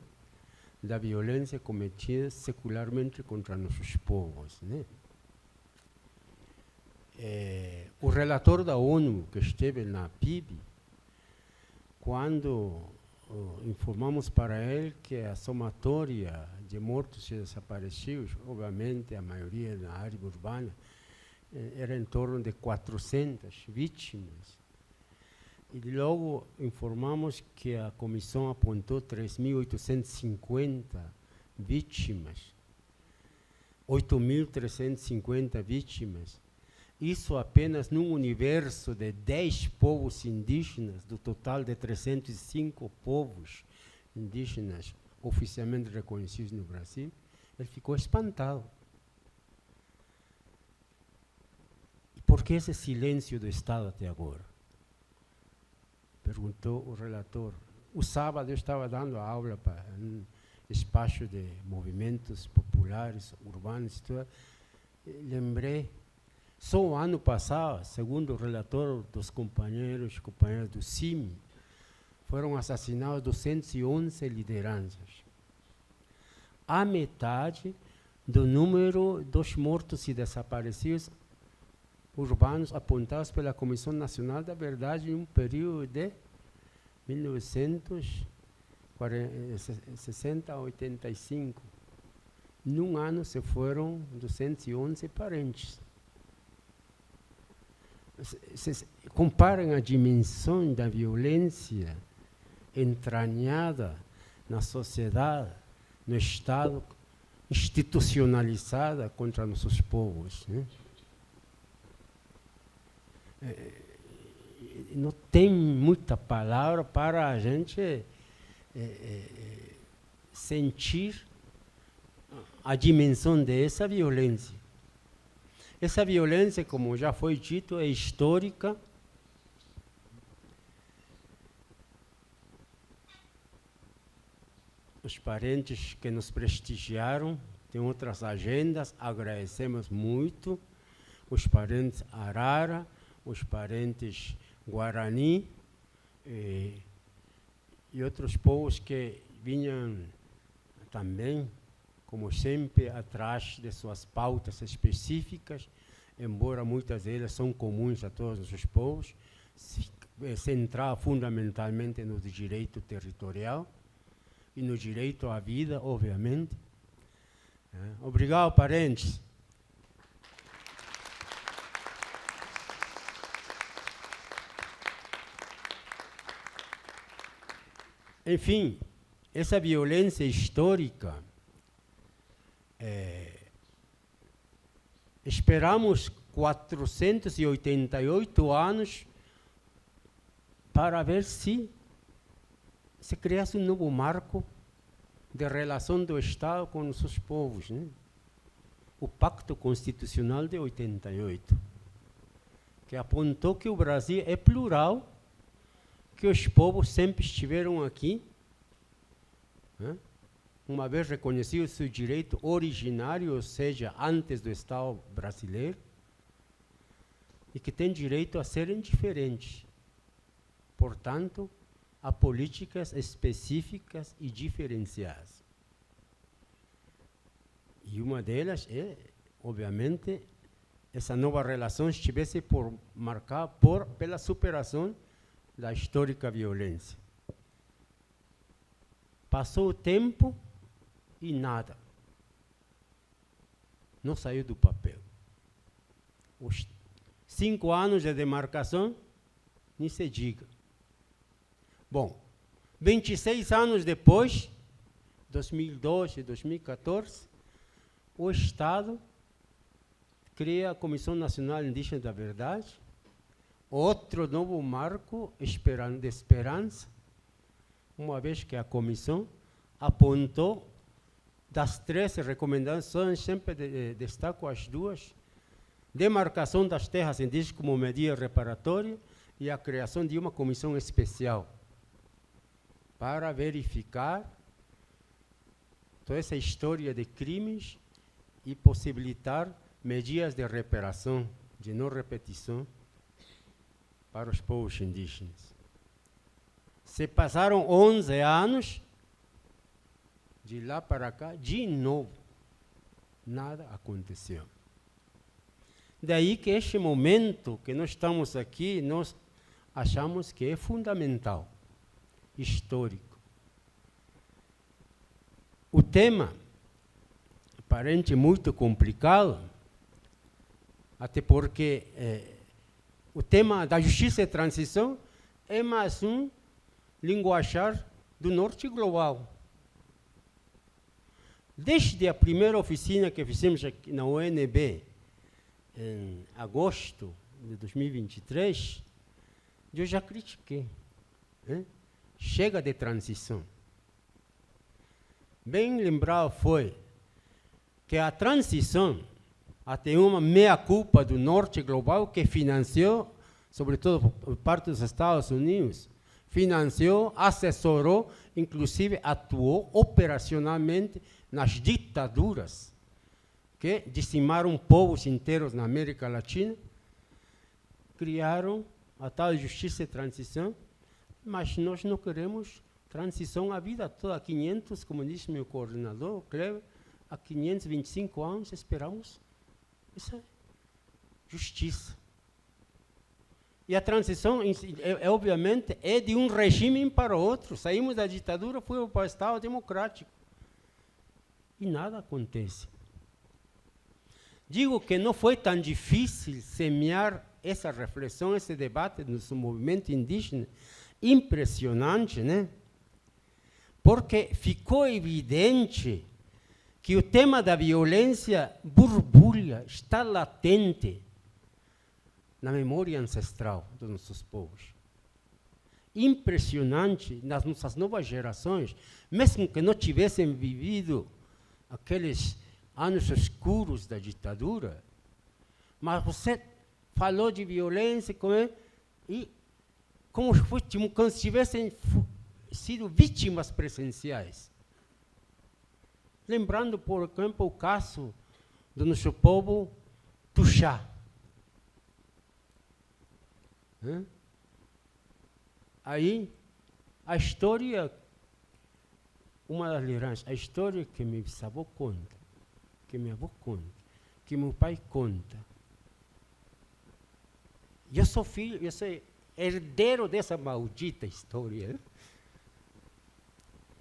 da violência cometida secularmente contra nossos povos, né? O relator da ONU que esteve na PIB, quando informamos para ele que a somatória de mortos e desaparecidos, obviamente a maioria na área urbana, era em torno de 400 vítimas. E logo informamos que a comissão apontou 3.850 vítimas, 8.350 vítimas. Isso apenas num universo de 10 povos indígenas, do total de 305 povos indígenas oficialmente reconhecidos no Brasil. Ele ficou espantado. E por que esse silêncio do Estado até agora? Perguntou o relator. O sábado eu estava dando aula para um espaço de movimentos populares, urbanos, tudo. Lembrei, só o ano passado, segundo o relator dos companheiros do CIMI, foram assassinados 211 lideranças. a metade do número dos mortos e desaparecidos urbanos apontados pela Comissão Nacional da Verdade em um período de 1960 a 85. Num ano se foram 211 parentes. Se comparem a dimensão da violência entranhada na sociedade, no Estado, institucionalizada contra nossos povos, né? Não tem muita palavra para a gente sentir a dimensão dessa violência. Essa violência, como já foi dito, é histórica. Os parentes que nos prestigiaram têm outras agendas, agradecemos muito. Os parentes Arara, os parentes Guarani e outros povos que vinham também, como sempre, atrás de suas pautas específicas, embora muitas delas são comuns a todos os povos, centrar fundamentalmente no direito territorial e no direito à vida, obviamente. Obrigado, parentes. Enfim, essa violência histórica, esperamos 488 anos para ver se criasse um novo marco de relação do Estado com os seus povos, né? O Pacto Constitucional de 88, que apontou que o Brasil é plural, que os povos sempre estiveram aqui, né? Uma vez reconhecido seu direito originário, ou seja, antes do Estado brasileiro, e que tem direito a serem diferentes. Portanto, há políticas específicas e diferenciadas. E uma delas é, obviamente, essa nova relação estivesse por marcar pela superação da histórica violência. Passou o tempo e nada. Não saiu do papel. Os 5 anos de demarcação, nem se diga. Bom, 26 anos depois, 2012 e 2014, o Estado cria a Comissão Nacional Indígena da Verdade, outro novo marco de esperança, uma vez que a comissão apontou das 3 recomendações, sempre destaco as 2, demarcação das terras indígenas como medida reparatória e a criação de uma comissão especial para verificar toda essa história de crimes e possibilitar medidas de reparação, de não repetição para os povos indígenas. Se passaram 11 anos, de lá para cá, de novo, nada aconteceu. Daí que este momento que nós estamos aqui, nós achamos que é fundamental, histórico. O tema, aparente muito complicado, até porque o tema da justiça e transição é mais um linguajar do norte global. Desde a primeira oficina que fizemos aqui na UNB, em agosto de 2023, eu já critiquei. Chega de transição. Bem lembrado foi que a transição até uma meia-culpa do norte global que financiou, sobretudo por parte dos Estados Unidos, financiou, assessorou, inclusive atuou operacionalmente nas ditaduras que dizimaram povos inteiros na América Latina, criaram a tal justiça e transição, mas nós não queremos Transição a vida toda, 500, como disse meu coordenador, o Kleber, há 525 anos esperamos essa justiça. E a transição, obviamente, é de um regime para outro. Saímos da ditadura, fomos para o Estado democrático. E nada acontece. Digo que não foi tão difícil semear essa reflexão, esse debate no movimento indígena, impressionante, né? Porque ficou evidente que o tema da violência borbulha, está latente na memória ancestral dos nossos povos. Impressionante nas nossas novas gerações, mesmo que não tivessem vivido aqueles anos escuros da ditadura, mas você falou de violência e como se tivessem sido vítimas presenciais. Lembrando, por exemplo, o caso do nosso povo Tuxá. Aí, a história, uma das lideranças, a história que meu bisavô conta, que minha avó conta, que meu pai conta. Eu sou filho, eu sou herdeiro dessa maldita história.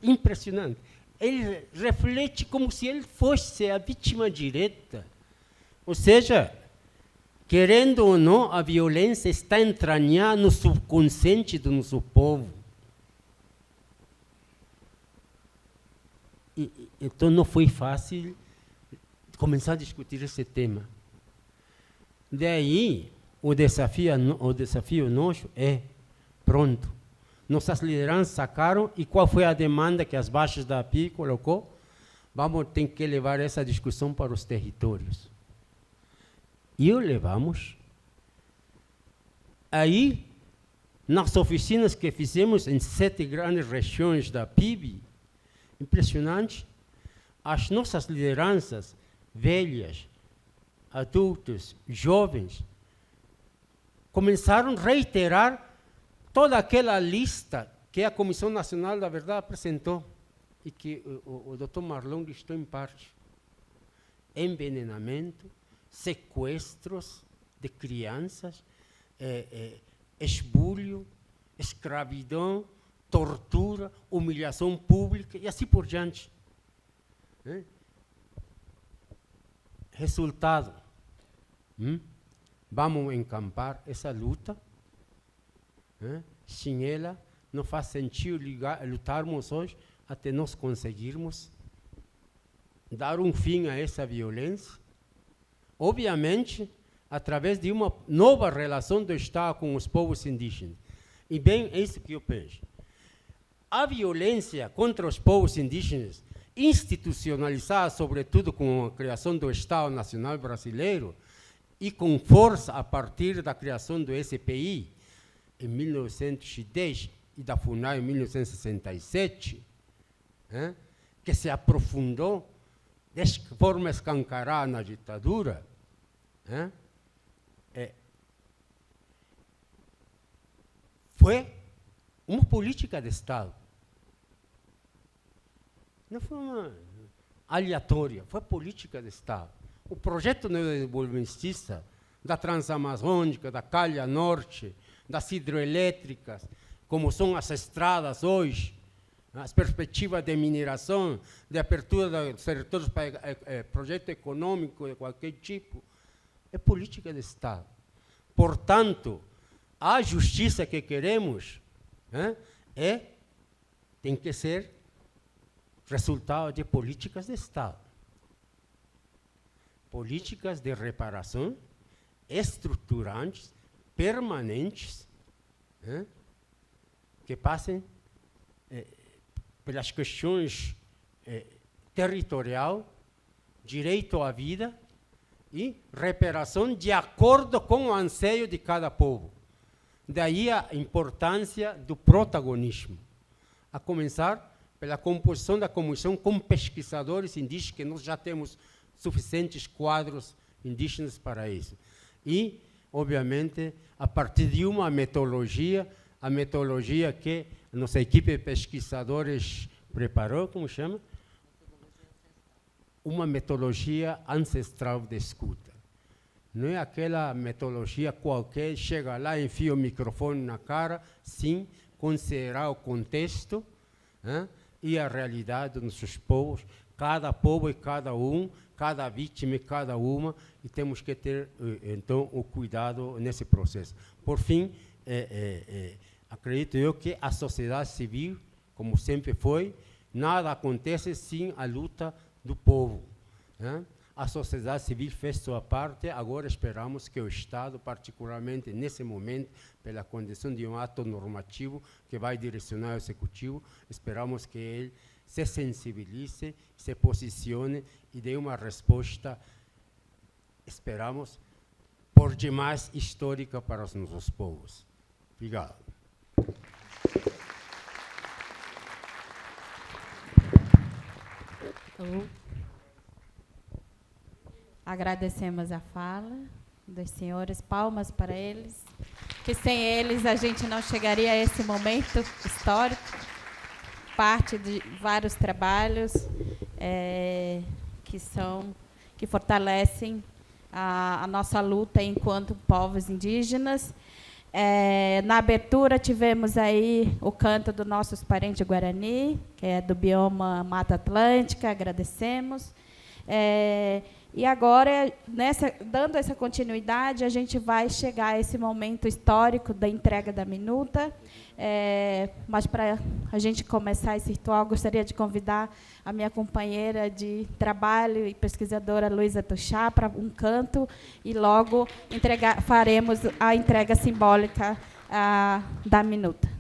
Impressionante. Ele reflete como se ele fosse a vítima direta. Ou seja, querendo ou não, a violência está entranhada no subconsciente do nosso povo. Então não foi fácil começar a discutir esse tema. Daí, o desafio nosso é, pronto, nossas lideranças sacaram, e qual foi a demanda que as baixas da API colocou? Vamos ter que levar essa discussão para os territórios. E o levamos. Aí, nas oficinas que fizemos em 7 grandes regiões da PIB, impressionante, as nossas lideranças, velhas, adultos, jovens, começaram a reiterar toda aquela lista que a Comissão Nacional da Verdade apresentou e que o Dr. Marlon listou em parte. Envenenamento, sequestros de crianças, esbulho, escravidão, tortura, humilhação pública e assim por diante. Resultado, vamos encampar essa luta. Sem ela, não faz sentido lutarmos hoje até nós conseguirmos dar um fim a essa violência. Obviamente, através de uma nova relação do Estado com os povos indígenas. E bem, é isso que eu penso. A violência contra os povos indígenas, institucionalizada, sobretudo com a criação do Estado Nacional Brasileiro, e com força a partir da criação do SPI, em 1910, e da FUNAI em 1967, que se aprofundou de forma escancarada na ditadura, foi uma política de Estado. Não foi uma aleatória, foi política de Estado. O projeto neodesenvolvimentista da Transamazônica, da Calha Norte, das hidroelétricas, como são as estradas hoje, as perspectivas de mineração, de abertura dos territórios para projeto econômico de qualquer tipo, é política de Estado. Portanto, a justiça que queremos tem que ser resultado de políticas de Estado. Políticas de reparação estruturantes, permanentes, que passem pelas questões territorial, direito à vida e reparação de acordo com o anseio de cada povo. Daí a importância do protagonismo, a começar pela composição da comissão com pesquisadores indígenas, que nós já temos suficientes quadros indígenas para isso. E, obviamente, a partir de uma metodologia a metodologia que nossa equipe de pesquisadores preparou, como chama? Uma metodologia ancestral de escuta. Não é aquela metodologia qualquer, chega lá, enfia o microfone na cara, sim, considerar o contexto, e a realidade dos nossos povos, cada povo e cada um, cada vítima e cada uma, e temos que ter, então, o cuidado nesse processo. Por fim, acredito eu que a sociedade civil, como sempre foi, nada acontece sem a luta do povo. A sociedade civil fez sua parte, agora esperamos que o Estado, particularmente nesse momento, pela condição de um ato normativo que vai direcionar o Executivo, esperamos que ele se sensibilize, se posicione e dê uma resposta, esperamos, por demais histórica para os nossos povos. Obrigado. Agradecemos a fala dos senhores, palmas para eles, que sem eles a gente não chegaria a esse momento histórico, parte de vários trabalhos que fortalecem a nossa luta enquanto povos indígenas. Na abertura tivemos aí o canto dos nossos parentes Guarani, que é do bioma Mata Atlântica, agradecemos. E agora, dando essa continuidade, a gente vai chegar a esse momento histórico da entrega da minuta. Mas, para a gente começar esse ritual, gostaria de convidar a minha companheira de trabalho e pesquisadora, Luísa Tuxá, para um canto, e logo faremos a entrega simbólica da minuta.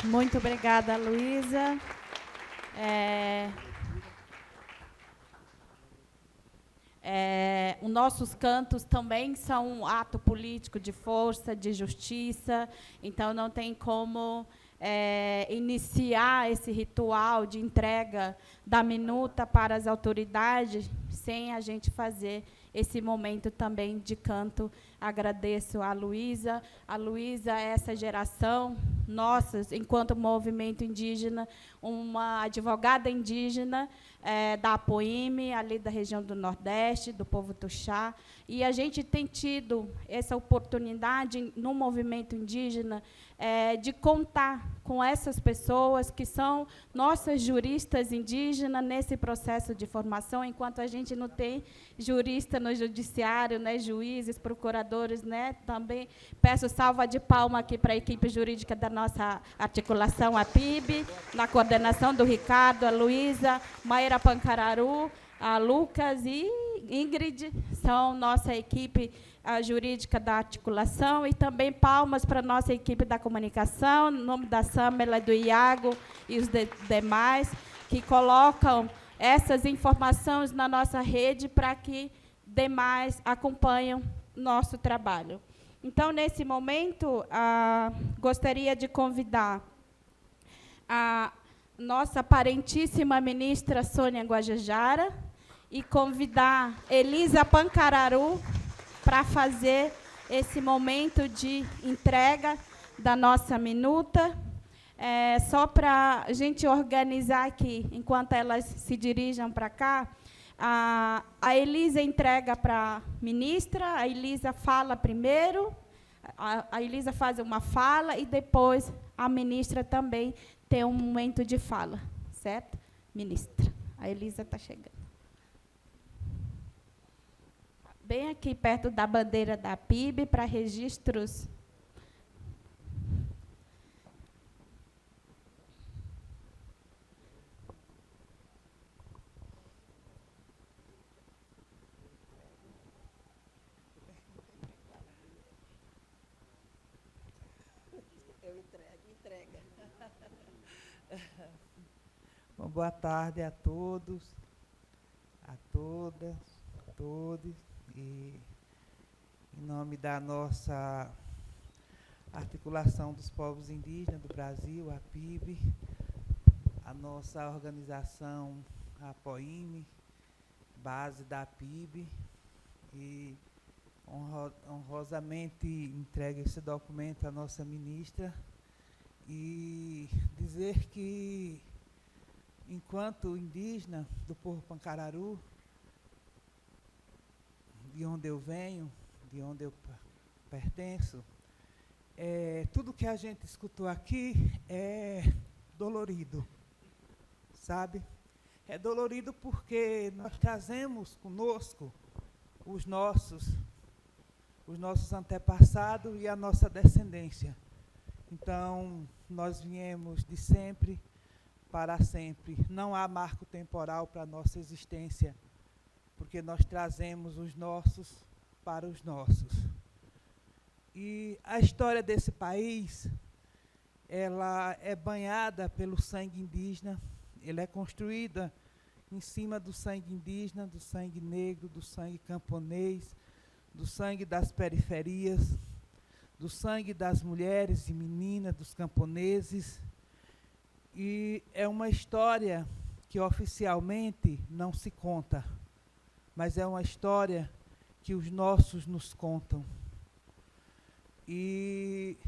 Muito obrigada, Luísa. Os nossos cantos também são um ato político de força, de justiça, então não tem como iniciar esse ritual de entrega da minuta para as autoridades sem a gente fazer esse momento também de canto. Agradeço a Luísa. A Luísa é essa geração, nossa, enquanto movimento indígena, uma advogada indígena da Apoime, ali da região do Nordeste, do povo Tuxá, e a gente tem tido essa oportunidade no movimento indígena de contar com essas pessoas que são nossas juristas indígenas nesse processo de formação, enquanto a gente não tem jurista no judiciário, né, juízes, procuradores pesquisadores, né? Também peço salva de palma aqui para a equipe jurídica da nossa articulação, a PIB, na coordenação do Ricardo, a Luísa, Maíra Pancararu, a Lucas e Ingrid, são nossa equipe jurídica da articulação, e também palmas para a nossa equipe da comunicação, no nome da Samela, do Iago e os demais, que colocam essas informações na nossa rede para que demais acompanhem nosso trabalho. Então, nesse momento, gostaria de convidar a nossa parentíssima ministra Sônia Guajajara e convidar Elisa Pancararu para fazer esse momento de entrega da nossa minuta. Só para a gente organizar aqui, enquanto elas se dirigem para cá, a Elisa entrega para a ministra, a Elisa fala primeiro, a Elisa faz uma fala e depois a ministra também tem um momento de fala, certo? Ministra, a Elisa está chegando. Bem aqui perto da bandeira da PIB, para registros. Entrega. Bom, boa tarde a todos, a todas, a todos. E, em nome da nossa Articulação dos Povos Indígenas do Brasil, a PIB, a nossa organização, a APOIME, base da PIB, e honrosamente entregue esse documento à nossa ministra, e dizer que, enquanto indígena do povo Pancararu, de onde eu venho, de onde eu pertenço, tudo que a gente escutou aqui é dolorido, sabe? É dolorido porque nós trazemos conosco os nossos antepassados e a nossa descendência. Então, nós viemos de sempre para sempre. Não há marco temporal para a nossa existência, porque nós trazemos os nossos para os nossos. E a história desse país, ela é banhada pelo sangue indígena, ela é construída em cima do sangue indígena, do sangue negro, do sangue camponês, do sangue das periferias, do sangue das mulheres e meninas, dos camponeses. E é uma história que oficialmente não se conta, mas é uma história que os nossos nos contam. E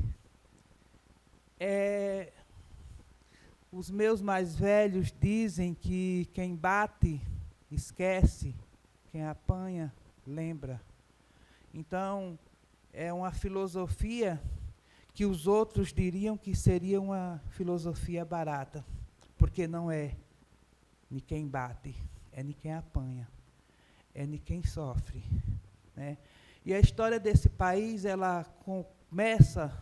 os meus mais velhos dizem que quem bate, esquece, quem apanha, lembra. Então, é uma filosofia que os outros diriam que seria uma filosofia barata, porque não é de quem bate, é de quem apanha, é de quem sofre, né? E a história desse país, ela começa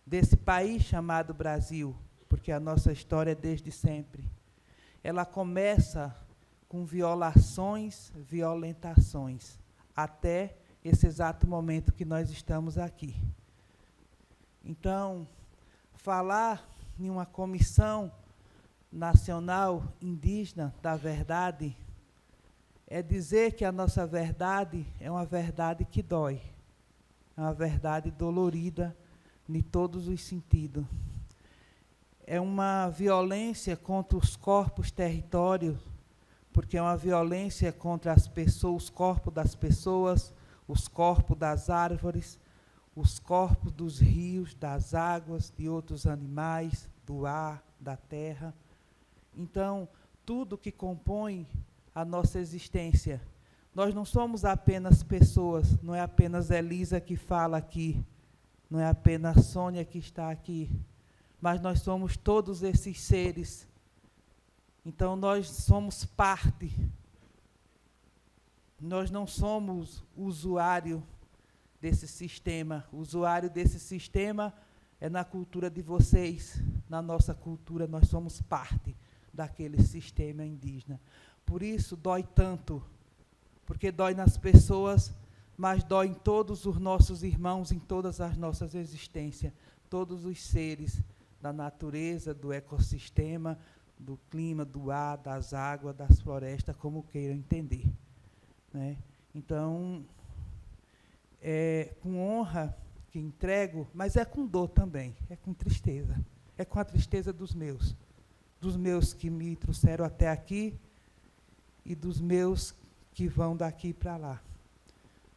desse país chamado Brasil, porque a nossa história é desde sempre. Ela começa com violações, violentações, até esse exato momento que nós estamos aqui. Então, falar em uma comissão nacional indígena da verdade é dizer que a nossa verdade é uma verdade que dói, é uma verdade dolorida em todos os sentidos. É uma violência contra os corpos territórios, porque é uma violência contra as pessoas, os corpos das pessoas, os corpos das árvores, os corpos dos rios, das águas, de outros animais, do ar, da terra. Então, tudo que compõe a nossa existência. Nós não somos apenas pessoas, não é apenas Elisa que fala aqui, não é apenas Sônia que está aqui, mas nós somos todos esses seres. Então, nós somos parte. Nós não somos usuário, desse sistema. O usuário desse sistema é na cultura de vocês, na nossa cultura, nós somos parte daquele sistema indígena. Por isso, dói tanto, porque dói nas pessoas, mas dói em todos os nossos irmãos, em todas as nossas existências, todos os seres da natureza, do ecossistema, do clima, do ar, das águas, das florestas, como queiram entender, né? Então, é com honra que entrego, mas é com dor também, é com tristeza. É com a tristeza dos meus que me trouxeram até aqui e dos meus que vão daqui para lá,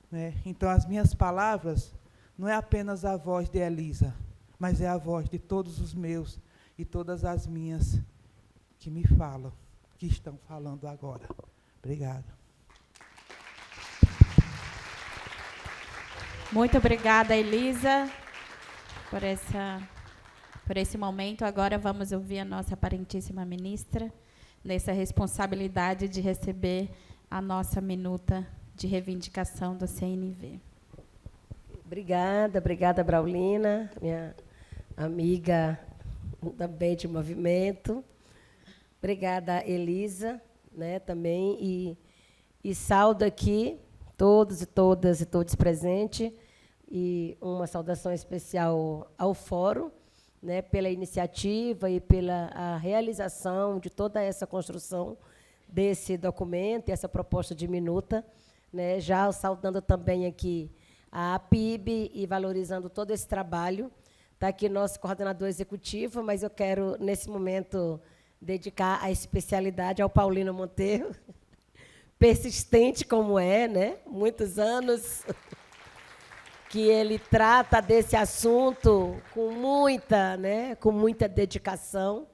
né? Então, as minhas palavras não é apenas a voz de Elisa, mas é a voz de todos os meus e todas as minhas que me falam, que estão falando agora. Obrigada. Muito obrigada, Elisa, por esse momento. Agora vamos ouvir a nossa parentíssima ministra, nessa responsabilidade de receber a nossa minuta de reivindicação do CNV. Obrigada, Braulina, minha amiga também de movimento. Obrigada, Elisa, né, também, e saúdo aqui todos e todas e todos presentes, e uma saudação especial ao Fórum, né, pela iniciativa e pela a realização de toda essa construção desse documento, essa proposta de minuta, né, já saudando também aqui a APIB e valorizando todo esse trabalho. Está aqui nosso coordenador executivo, mas eu quero, nesse momento, dedicar a especialidade ao Paulino Monteiro, persistente como é, né? Muitos anos que ele trata desse assunto com muita dedicação.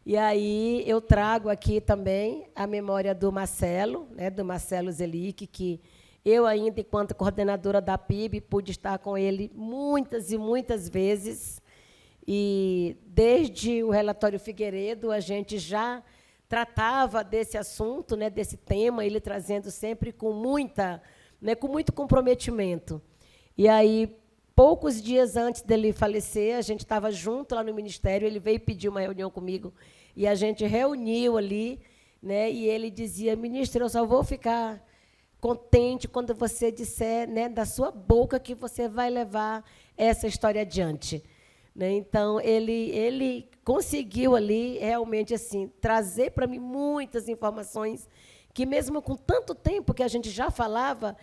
E aí eu trago aqui também a memória do Marcelo, né, do Marcelo Zelic, que eu ainda, enquanto coordenadora da PIB, pude estar com ele muitas e muitas vezes. E desde o relatório Figueiredo, a gente já tratava desse assunto, né, desse tema, ele trazendo sempre com muito comprometimento. E aí, poucos dias antes dele falecer, a gente estava junto lá no Ministério, ele veio pedir uma reunião comigo, e a gente reuniu ali, né, e ele dizia: ministra, eu só vou ficar contente quando você disser, né, da sua boca que você vai levar essa história adiante. Né? Então, ele conseguiu ali, realmente, assim, trazer para mim muitas informações que, mesmo com tanto tempo que a gente já falava,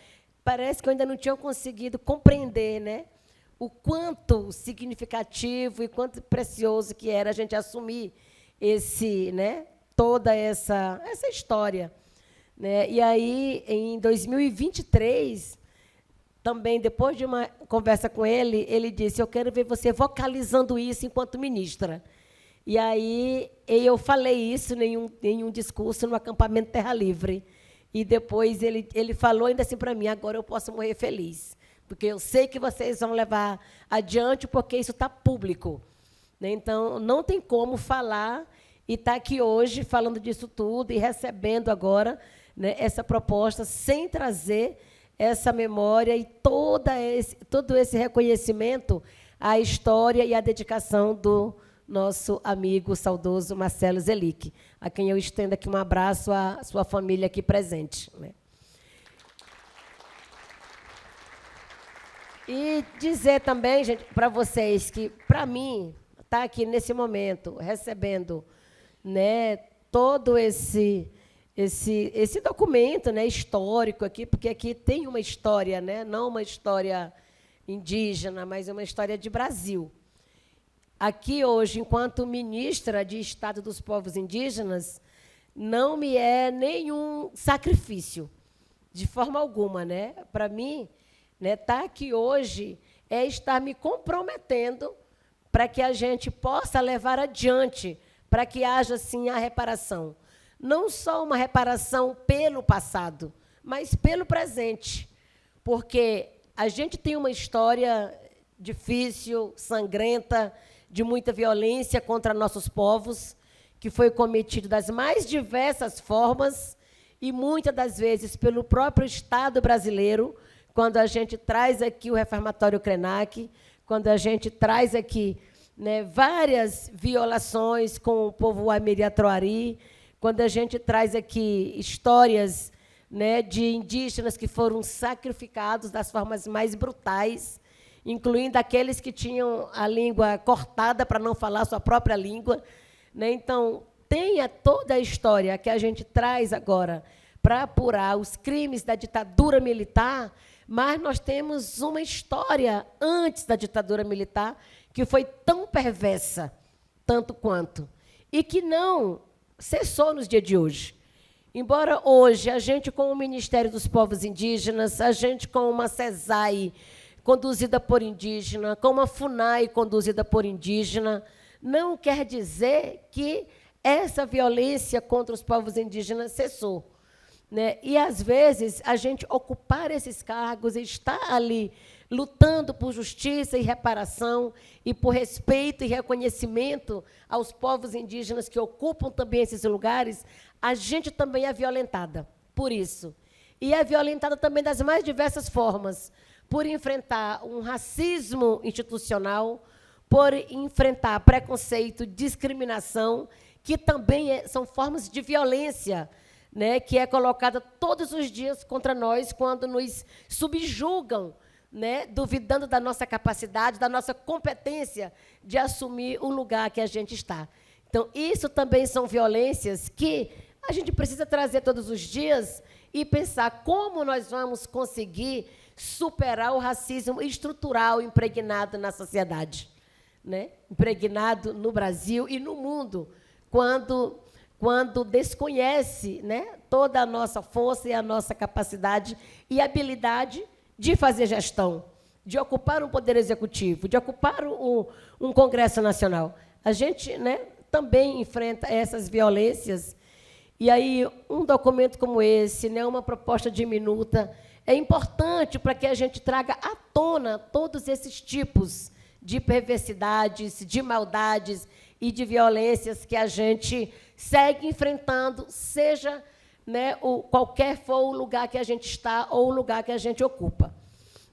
parece que eu ainda não tinha conseguido compreender, né, o quanto significativo e quanto precioso que era a gente assumir toda essa história. Né? E aí, em 2023, também, depois de uma conversa com ele, ele disse: eu quero ver você vocalizando isso enquanto ministra. E aí eu falei isso em um discurso no acampamento Terra Livre. E depois ele falou ainda assim para mim: agora eu posso morrer feliz, porque eu sei que vocês vão levar adiante, porque isso está público. Né? Então, não tem como falar e estar aqui hoje falando disso tudo e recebendo agora, né, essa proposta sem trazer essa memória e todo esse reconhecimento à história e à dedicação do nosso amigo saudoso Marcelo Zelic, a quem eu estendo aqui um abraço à sua família aqui presente. Né? E dizer também, gente, para vocês que, para mim, estar aqui nesse momento, recebendo, né, todo esse documento, né, histórico aqui, porque aqui tem uma história, né, não uma história indígena, mas uma história de Brasil. Aqui hoje, enquanto ministra de Estado dos Povos Indígenas, não me é nenhum sacrifício, de forma alguma, né? Para mim, né, estar aqui hoje é estar me comprometendo para que a gente possa levar adiante, para que haja, sim, a reparação. Não só uma reparação pelo passado, mas pelo presente. Porque a gente tem uma história difícil, sangrenta, de muita violência contra nossos povos, que foi cometido das mais diversas formas, e muitas das vezes pelo próprio Estado brasileiro, quando a gente traz aqui o reformatório Krenak, quando a gente traz aqui, né, várias violações com o povo Amiri-Atroari, quando a gente traz aqui histórias, né, de indígenas que foram sacrificados das formas mais brutais, incluindo aqueles que tinham a língua cortada para não falar sua própria língua, né? Então, tenha toda a história que a gente traz agora para apurar os crimes da ditadura militar, mas nós temos uma história antes da ditadura militar que foi tão perversa, tanto quanto, e que não cessou nos dias de hoje. Embora hoje a gente, com o Ministério dos Povos Indígenas, a gente com uma CESAI conduzida por indígena, com uma FUNAI conduzida por indígena, não quer dizer que essa violência contra os povos indígenas cessou, né? E, às vezes, a gente ocupar esses cargos e estar ali lutando por justiça e reparação e por respeito e reconhecimento aos povos indígenas que ocupam também esses lugares, a gente também é violentada por isso. E é violentada também das mais diversas formas, por enfrentar um racismo institucional, por enfrentar preconceito, discriminação, que também são formas de violência, né, que é colocada todos os dias contra nós quando nos subjugam, né, duvidando da nossa capacidade, da nossa competência de assumir o lugar que a gente está. Então, isso também são violências que a gente precisa trazer todos os dias e pensar como nós vamos conseguir superar o racismo estrutural impregnado na sociedade, né? Impregnado no Brasil e no mundo, quando desconhece, né, toda a nossa força e a nossa capacidade e habilidade de fazer gestão, de ocupar um poder executivo, de ocupar um Congresso Nacional. A gente, né, também enfrenta essas violências. E aí, um documento como esse, né, uma proposta de minuta, é importante para que a gente traga à tona todos esses tipos de perversidades, de maldades e de violências que a gente segue enfrentando, seja, né, qualquer for o lugar que a gente está ou o lugar que a gente ocupa.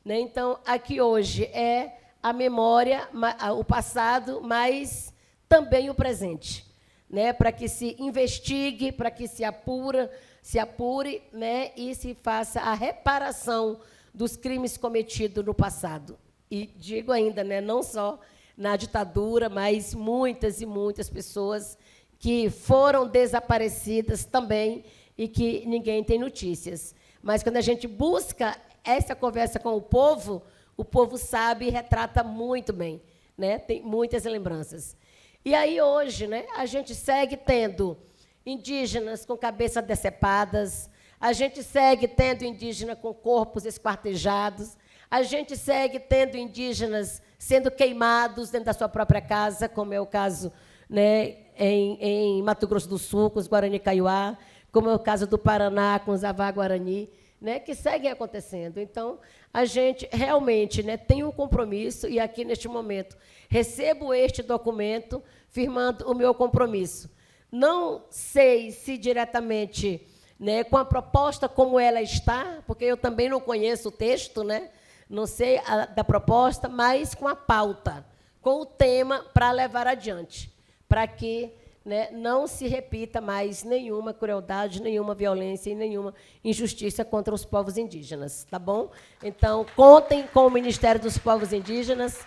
Né? Então, aqui hoje é a memória, o passado, mas também o presente, né, para que se investigue, para que se apure, né, e se faça a reparação dos crimes cometidos no passado. E digo ainda, né, não só na ditadura, mas muitas e muitas pessoas que foram desaparecidas também e que ninguém tem notícias. Mas, quando a gente busca essa conversa com o povo sabe e retrata muito bem, né? Tem muitas lembranças. E aí, hoje, né, a gente segue tendo indígenas com cabeças decepadas, a gente segue tendo indígena com corpos esquartejados, a gente segue tendo indígenas sendo queimados dentro da sua própria casa, como é o caso, né, em Mato Grosso do Sul, com os Guarani-Kaiowá, como é o caso do Paraná, com os Avá-Guarani, né, que seguem acontecendo. Então, a gente realmente, né, tem um compromisso, e aqui, neste momento, recebo este documento firmando o meu compromisso. Não sei se diretamente, né, com a proposta como ela está, porque eu também não conheço o texto, né, não sei da proposta, mas com a pauta, com o tema para levar adiante, para que, né, não se repita mais nenhuma crueldade, nenhuma violência e nenhuma injustiça contra os povos indígenas, tá bom? Então, contem com o Ministério dos Povos Indígenas,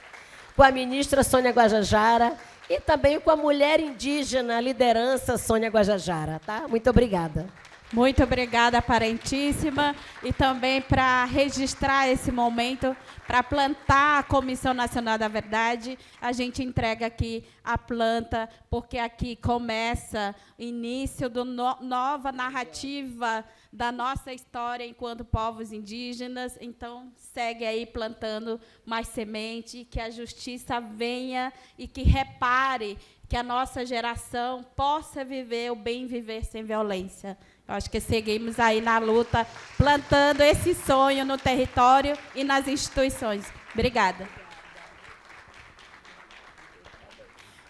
com a ministra Sônia Guajajara e também com a mulher indígena, a liderança Sônia Guajajara, tá? Muito obrigada. Muito obrigada, Parentíssima, e também para registrar esse momento, para plantar a Comissão Nacional da Verdade, a gente entrega aqui a planta, porque aqui começa o início da nova narrativa da nossa história enquanto povos indígenas. Então, segue aí plantando mais semente, que a justiça venha e que repare, que a nossa geração possa viver o bem viver sem violência. Eu acho que seguimos aí na luta, plantando esse sonho no território e nas instituições. Obrigada.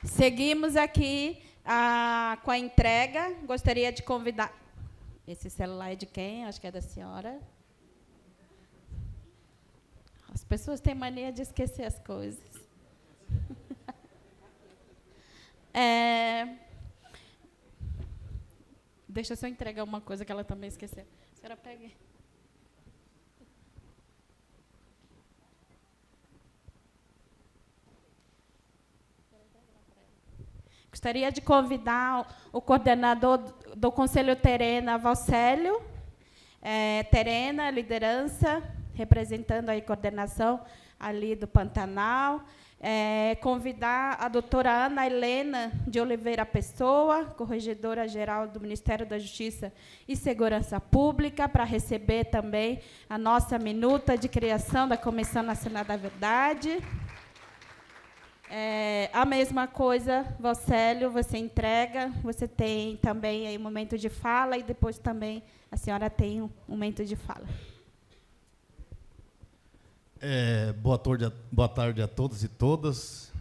Seguimos aqui com a entrega. Gostaria de convidar... Esse celular é de quem? Acho que é da senhora. pessoas têm mania de esquecer as coisas. Deixa eu só entregar uma coisa que ela também esqueceu. A senhora pega. Gostaria de convidar o coordenador do Conselho Terena, Valcélio. Terena, liderança, representando a coordenação ali do Pantanal. Convidar a doutora Ana Helena de Oliveira Pessoa, corregedora-geral do Ministério da Justiça e Segurança Pública, para receber também a nossa minuta de criação da Comissão Nacional da Verdade. A mesma coisa, Valcélio, você entrega, você tem também aí um momento de fala e depois também a senhora tem um momento de fala. Boa tarde a todos e todas.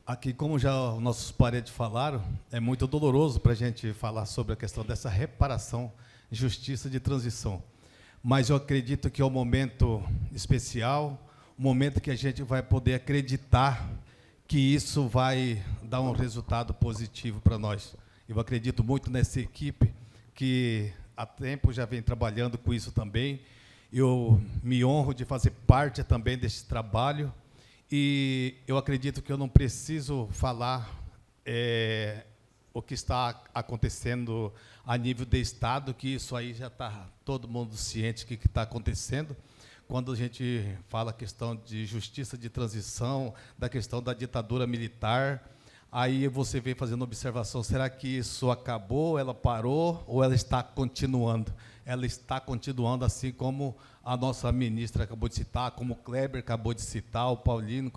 Aqui, como já os nossos parentes falaram, é muito doloroso para a gente falar sobre a questão dessa reparação, justiça de transição. Mas eu acredito que é um momento especial, um momento que a gente vai poder acreditar que isso vai dar um resultado positivo para nós. Eu acredito muito nessa equipe que há tempo já vem trabalhando com isso também. Eu me honro de fazer parte também desse trabalho e eu acredito que eu não preciso falar o que está acontecendo a nível de Estado, que isso aí já está todo mundo ciente do que está acontecendo. Quando a gente fala a questão de justiça de transição, da questão da ditadura militar, aí você vem fazendo observação, será que isso acabou, ela parou ou ela está continuando? Ela está continuando, assim como a nossa ministra acabou de citar, como o Kleber acabou de citar, o Paulino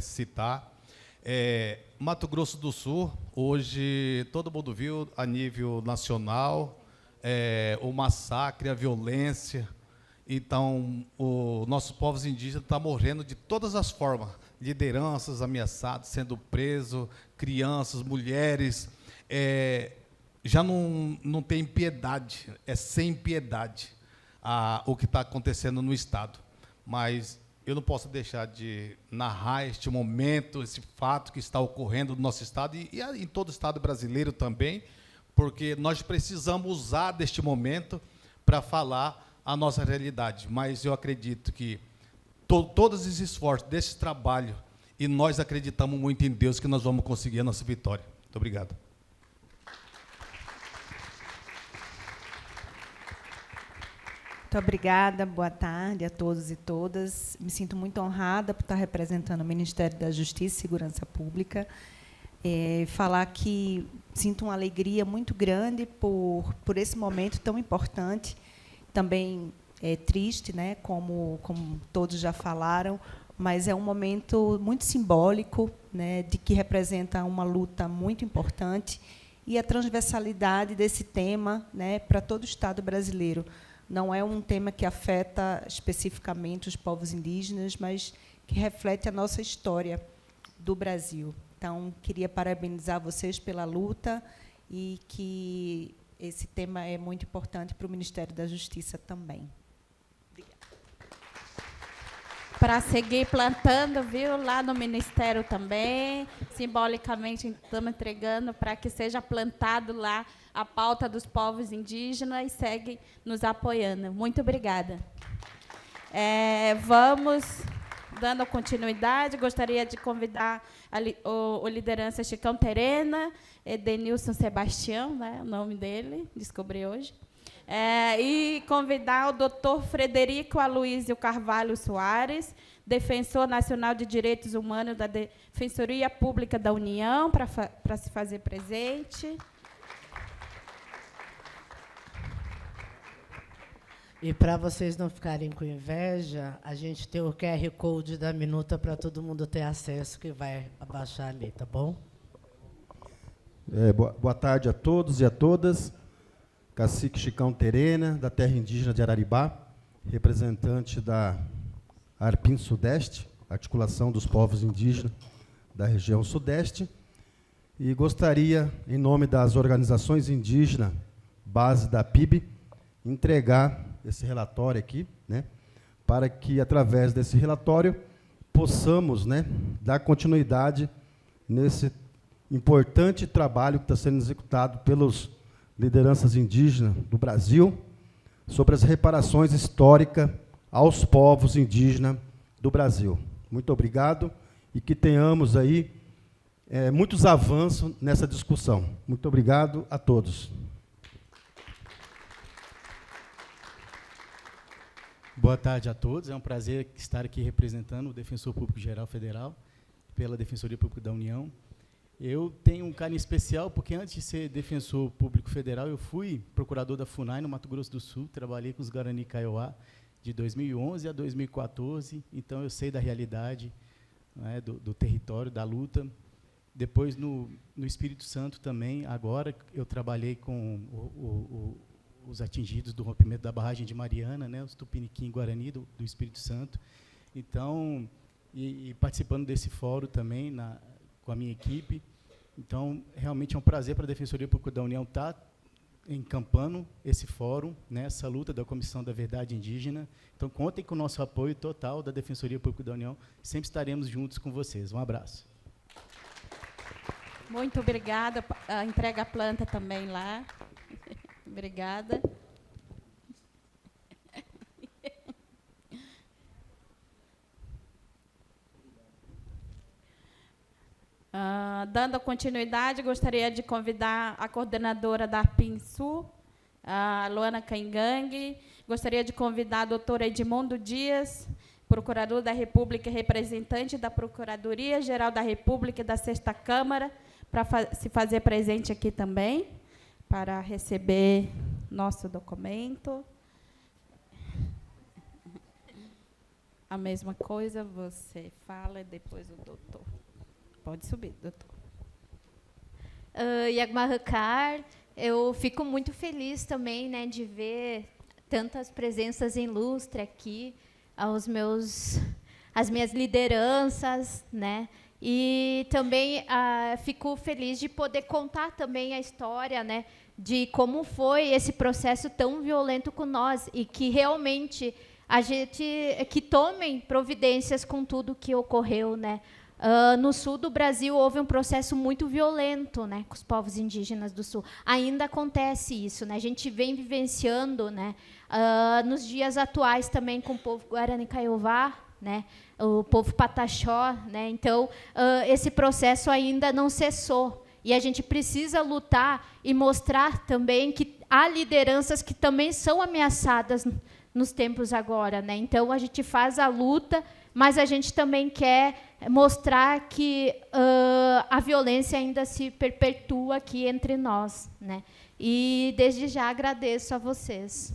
citar. Mato Grosso do Sul, hoje, todo mundo viu, a nível nacional, o massacre, a violência. Então, os nossos povos indígenas estão morrendo de todas as formas. Lideranças ameaçadas, sendo presos, crianças, mulheres. Já não tem piedade, é sem piedade o que está acontecendo no Estado. Mas eu não posso deixar de narrar este momento, esse fato que está ocorrendo no nosso Estado e em todo o Estado brasileiro também, porque nós precisamos usar deste momento para falar a nossa realidade. Mas eu acredito que todos os esforços desse trabalho, e nós acreditamos muito em Deus que nós vamos conseguir a nossa vitória. Muito obrigado. Muito obrigada, boa tarde a todos e todas. Me sinto muito honrada por estar representando o Ministério da Justiça e Segurança Pública. Falar que sinto uma alegria muito grande por esse momento tão importante. Também é triste, né, como todos já falaram, mas é um momento muito simbólico, né, de que representa uma luta muito importante e a transversalidade desse tema, né, para todo o Estado brasileiro. Não é um tema que afeta especificamente os povos indígenas, mas que reflete a nossa história do Brasil. Então, queria parabenizar vocês pela luta e que esse tema é muito importante para o Ministério da Justiça também. Obrigada. Para seguir plantando, viu, lá no Ministério também, simbolicamente estamos entregando para que seja plantado lá a pauta dos povos indígenas e segue nos apoiando. Muito obrigada. Vamos dando continuidade, gostaria de convidar o liderança Chicão Terena, Denilson Sebastião, né, o nome dele, descobri hoje, e convidar o doutor Frederico Aloísio Carvalho Soares, defensor nacional de direitos humanos da Defensoria Pública da União, para se fazer presente. E para vocês não ficarem com inveja, a gente tem o QR Code da minuta para todo mundo ter acesso, que vai abaixar ali, tá bom? Boa tarde a todos e a todas. Cacique Chicão Terena, da terra indígena de Araribá, representante da Arpim Sudeste, articulação dos povos indígenas da região Sudeste. E gostaria, em nome das organizações indígenas, base da PIB, entregar esse relatório aqui, né, para que, através desse relatório, possamos, né, dar continuidade nesse importante trabalho que está sendo executado pelas lideranças indígenas do Brasil sobre as reparações históricas aos povos indígenas do Brasil. Muito obrigado e que tenhamos aí muitos avanços nessa discussão. Muito obrigado a todos. Boa tarde a todos. É um prazer estar aqui representando o Defensor Público Geral Federal pela Defensoria Pública da União. Eu tenho um carinho especial porque, antes de ser Defensor Público Federal, eu fui procurador da FUNAI no Mato Grosso do Sul, trabalhei com os Guarani Kaiowá de 2011 a 2014, então eu sei da realidade, né, do território, da luta. Depois, no Espírito Santo também, agora eu trabalhei com os atingidos do rompimento da barragem de Mariana, né, os Tupiniquim Guarani do Espírito Santo. Então, e participando desse fórum também com a minha equipe. Então, realmente é um prazer para a Defensoria Pública da União estar encampando esse fórum, né, essa luta da Comissão da Verdade Indígena. Então, contem com o nosso apoio total da Defensoria Pública da União. Sempre estaremos juntos com vocês. Um abraço. Muito obrigada. Entrega a planta também lá. Obrigada. Dando continuidade, gostaria de convidar a coordenadora da PINSU, a Luana Caingangue. Gostaria de convidar a doutora Edmundo Dias, procurador da República e representante da Procuradoria-Geral da República e da 6ª Câmara, para se fazer presente aqui também, para receber nosso documento. A mesma coisa, você fala e depois o doutor. Pode subir, doutor. Yagmahakar, eu fico muito feliz também, né, de ver tantas presenças ilustres aqui, as minhas lideranças, né, e também fico feliz de poder contar também a história, né, de como foi esse processo tão violento com nós e que realmente a gente que tomem providências com tudo que ocorreu, né. No sul do Brasil houve um processo muito violento, né, com os povos indígenas do sul. Ainda acontece isso, né? A gente vem vivenciando, né, nos dias atuais também com o povo Guarani Kaiowá, né, o povo Pataxó, né? Então esse processo ainda não cessou e a gente precisa lutar e mostrar também que há lideranças que também são ameaçadas nos tempos agora, né? Então a gente faz a luta, mas a gente também quer mostrar que a violência ainda se perpetua aqui entre nós, né? E desde já agradeço a vocês.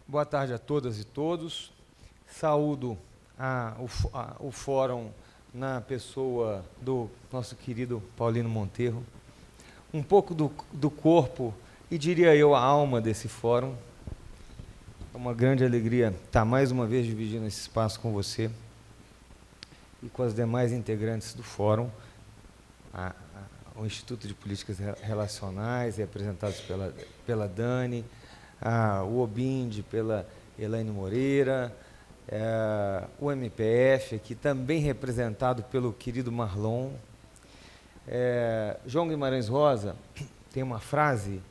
Boa tarde a todas e todos. Saúdo o fórum na pessoa do nosso querido Paulino Monteiro. Um pouco do corpo e, diria eu, a alma desse fórum. É uma grande alegria estar mais uma vez dividindo esse espaço com você e com as demais integrantes do fórum, o Instituto de Políticas Relacionais, representados pela Dani, o OBIND pela Elaine Moreira, o MPF, aqui também representado pelo querido Marlon. João Guimarães Rosa tem uma frase,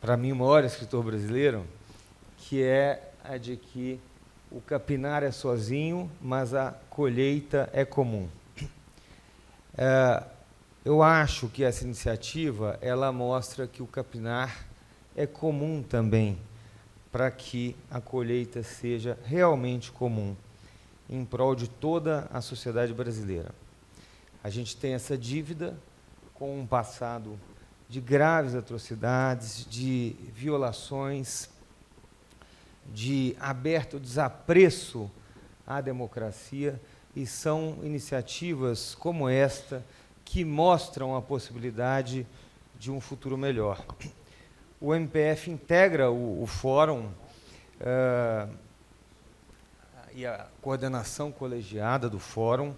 para mim, o maior escritor brasileiro, que é a de que o capinar é sozinho, mas a colheita é comum. Eu acho que essa iniciativa ela mostra que o capinar é comum também, para que a colheita seja realmente comum, em prol de toda a sociedade brasileira. A gente tem essa dívida com um passado de graves atrocidades, de violações, de aberto desapreço à democracia, e são iniciativas como esta que mostram a possibilidade de um futuro melhor. O MPF integra o fórum e a coordenação colegiada do fórum,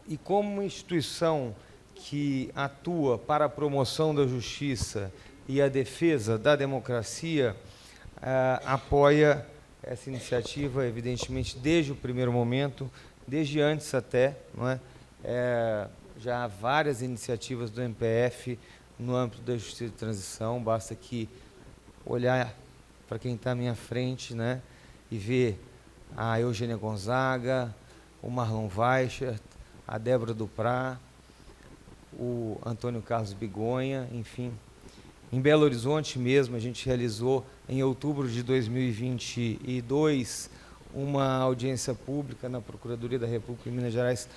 E como uma instituição que atua para a promoção da justiça e a defesa da democracia, apoia essa iniciativa, evidentemente, desde o primeiro momento, desde antes até, não é? Já há várias iniciativas do MPF no âmbito da justiça de transição, basta aqui olhar para quem está à minha frente, né, e ver a Eugênia Gonzaga, o Marlon Weichert, a Débora Duprá, o Antônio Carlos Bigonha, enfim. Em Belo Horizonte mesmo, a gente realizou, em outubro de 2022, uma audiência pública na Procuradoria da República em Minas Gerais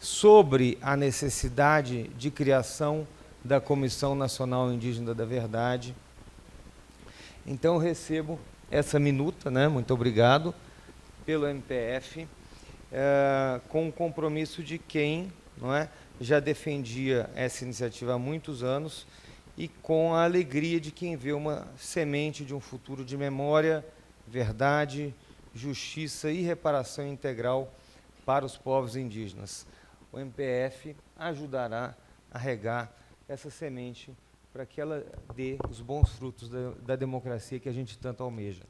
sobre a necessidade de criação da Comissão Nacional Indígena da Verdade. Então, eu recebo essa minuta, né, muito obrigado, pelo MPF, com o compromisso de quem, não é, já defendia essa iniciativa há muitos anos e com a alegria de quem vê uma semente de um futuro de memória, verdade, justiça e reparação integral para os povos indígenas. O MPF ajudará a regar essa semente para que ela dê os bons frutos da democracia que a gente tanto almeja.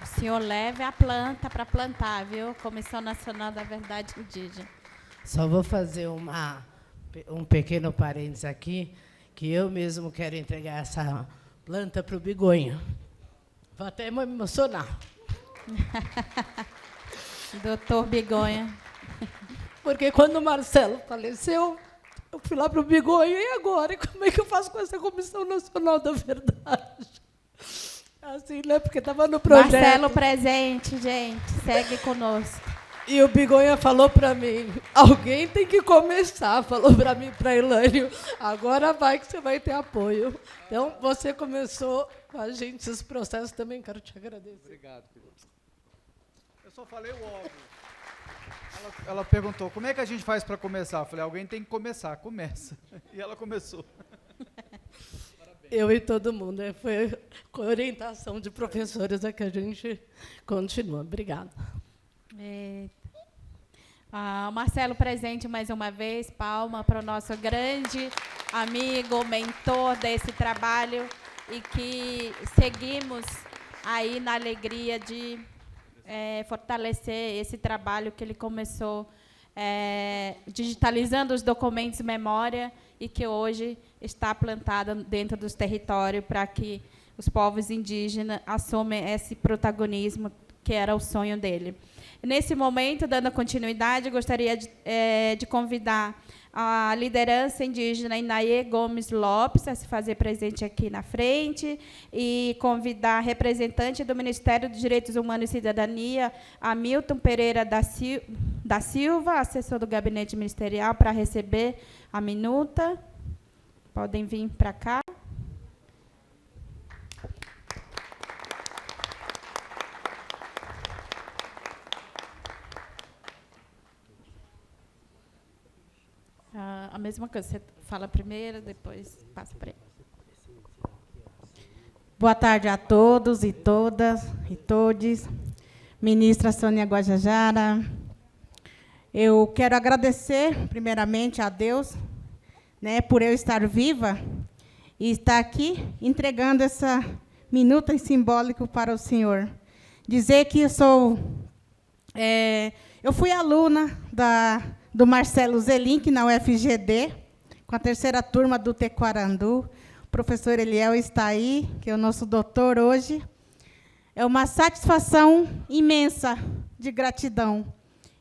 O senhor leve a planta para plantar, viu? Comissão Nacional da Verdade Indígena. Só vou fazer um pequeno parênteses aqui, que eu mesmo quero entregar essa planta para o Bigonha. Vou até me emocionar. Doutor Bigonha. Porque quando o Marcelo faleceu, eu fui lá para o Bigonha, e agora? Como é que eu faço com essa Comissão Nacional da Verdade? Assim, né? Porque estava no projeto. Marcelo presente, gente. Segue conosco. E o Bigonha falou para mim, alguém tem que começar, falou para mim, para a Elânio, agora vai que você vai ter apoio. Então, você começou com a gente esse processo também, quero te agradecer. Obrigado, querido. Eu só falei o óbvio. Ela perguntou, como é que a gente faz para começar? Eu falei, alguém tem que começar, começa. E ela começou. Eu e todo mundo, foi com orientação de professores que a gente continua. Obrigada. O Marcelo presente mais uma vez, palma para o nosso grande amigo, mentor desse trabalho e que seguimos aí na alegria de fortalecer esse trabalho que ele começou digitalizando os documentos de memória e que hoje está plantado dentro dos territórios para que os povos indígenas assumam esse protagonismo que era o sonho dele. Nesse momento, dando continuidade, gostaria de convidar a liderança indígena Inaê Gomes Lopes a se fazer presente aqui na frente e convidar a representante do Ministério dos Direitos Humanos e Cidadania, Hamilton Pereira da Silva, assessor do Gabinete Ministerial, para receber a minuta. Podem vir para cá. A mesma coisa, você fala primeiro, depois passa para ele. Boa tarde a todos e todas e todes. Ministra Sônia Guajajara, eu quero agradecer, primeiramente, a Deus, né, por eu estar viva e estar aqui entregando essa minuta simbólica para o senhor. Dizer que eu fui aluna do Marcelo Zelink, na UFGD, com a 3ª turma do Tequarandu. O professor Eliel está aí, que é o nosso doutor hoje. É uma satisfação imensa de gratidão.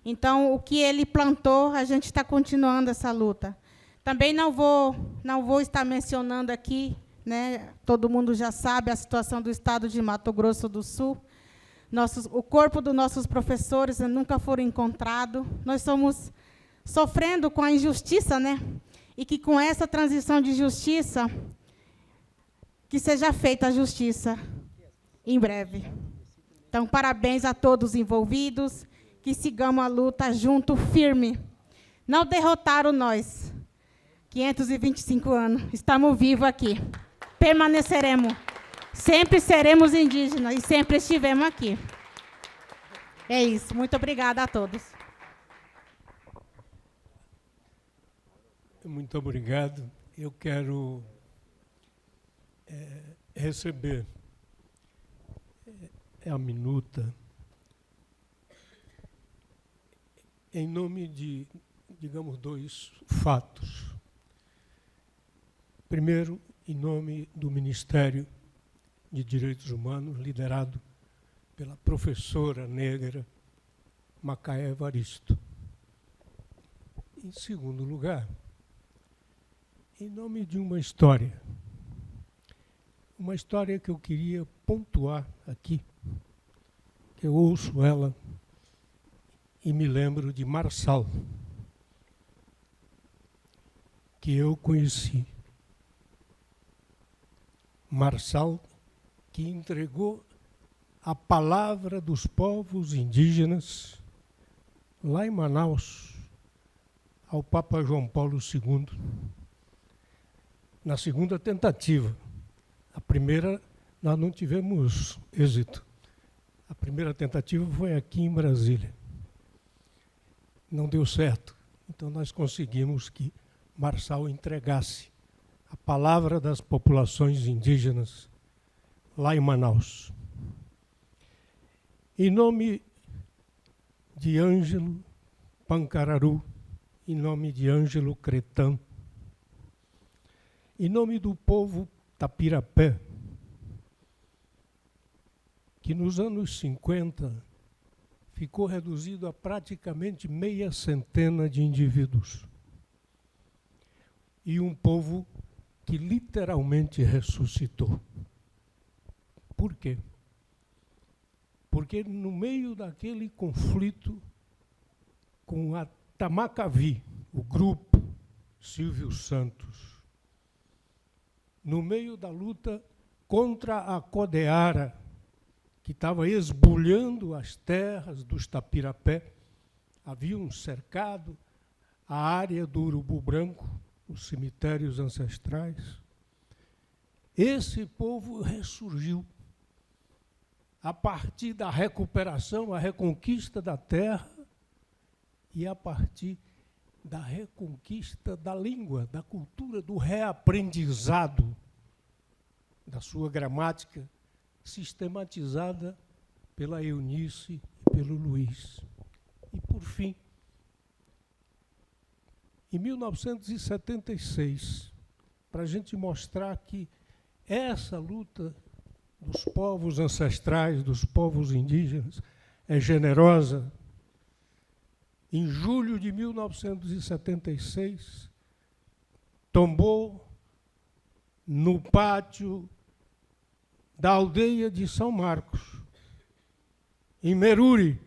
Então, o que ele plantou, a gente está continuando essa luta. Também não vou estar mencionando aqui, né, todo mundo já sabe a situação do estado de Mato Grosso do Sul. O corpo dos nossos professores nunca foram encontrados. Nós estamos sofrendo com a injustiça, né? E que com essa transição de justiça, que seja feita a justiça em breve. Então, parabéns a todos os envolvidos, que sigamos a luta junto, firme. Não derrotaram nós. 525 anos, estamos vivos aqui. Permaneceremos. Sempre seremos indígenas e sempre estivemos aqui. É isso. Muito obrigada a todos. Muito obrigado. Eu quero receber a minuta em nome de, digamos, 2 fatos. Primeiro, em nome do Ministério de Direitos Humanos, liderado pela professora negra Macaé Evaristo. Em segundo lugar, em nome de uma história que eu queria pontuar aqui, que eu ouço ela e me lembro de Marçal, que eu conheci. Marçal, que entregou a palavra dos povos indígenas lá em Manaus ao Papa João Paulo II, na segunda tentativa. A primeira, nós não tivemos êxito. A primeira tentativa foi aqui em Brasília. Não deu certo. Então, nós conseguimos que Marçal entregasse a palavra das populações indígenas lá em Manaus. Em nome de Ângelo Pancararu, em nome de Ângelo Cretan, em nome do povo Tapirapé, que nos anos 50 ficou reduzido a praticamente 600 de indivíduos. E um povo que literalmente ressuscitou. Por quê? Porque no meio daquele conflito com a Tamacavi, o grupo Silvio Santos, no meio da luta contra a Codeara, que estava esbulhando as terras dos Tapirapé, haviam cercado a área do Urubu Branco, os cemitérios ancestrais. Esse povo ressurgiu a partir da recuperação, a reconquista da terra e a partir da reconquista da língua, da cultura, do reaprendizado da sua gramática, sistematizada pela Eunice e pelo Luiz. E, por fim, em 1976, para a gente mostrar que essa luta dos povos ancestrais, dos povos indígenas, é generosa, em julho de 1976, tombou no pátio da aldeia de São Marcos, em Meruri,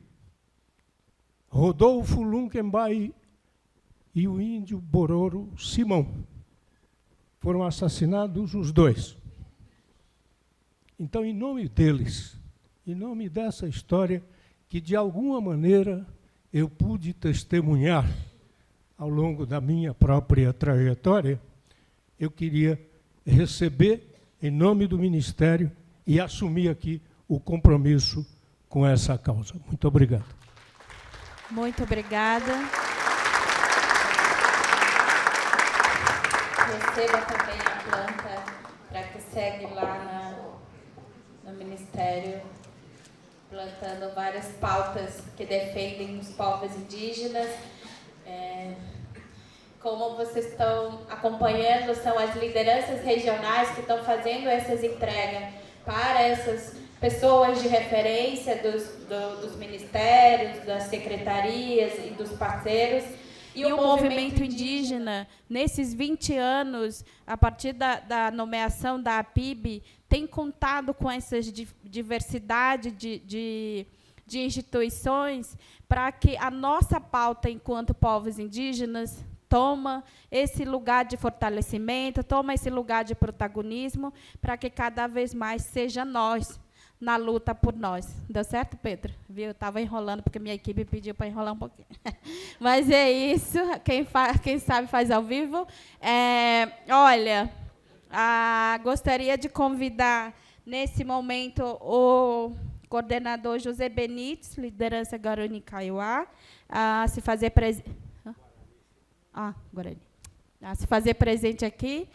Rodolfo Lunkenbai e o índio Bororo Simão. Foram assassinados os 2. Então, em nome deles, em nome dessa história, que de alguma maneira eu pude testemunhar ao longo da minha própria trajetória, eu queria receber, em nome do Ministério, e assumir aqui o compromisso com essa causa. Muito obrigado. Muito obrigada. Receba também a planta para que segue lá no Ministério, plantando várias pautas que defendem os povos indígenas. Como vocês estão acompanhando, são as lideranças regionais que estão fazendo essas entregas para essas pessoas de referência dos ministérios, das secretarias e dos parceiros. E o movimento indígena, nesses 20 anos, a partir da nomeação da APIB, tem contado com essa diversidade de instituições para que a nossa pauta, enquanto povos indígenas, toma esse lugar de fortalecimento, toma esse lugar de protagonismo, para que cada vez mais seja nós na luta por nós. Deu certo, Pedro? Viu? Eu estava enrolando, porque minha equipe pediu para enrolar um pouquinho. Mas é isso. Quem sabe faz ao vivo. Olha, gostaria de convidar, nesse momento, o coordenador José Benites, liderança Guarani Kaiowá, a se fazer presente. Guarani. A se fazer presente aqui.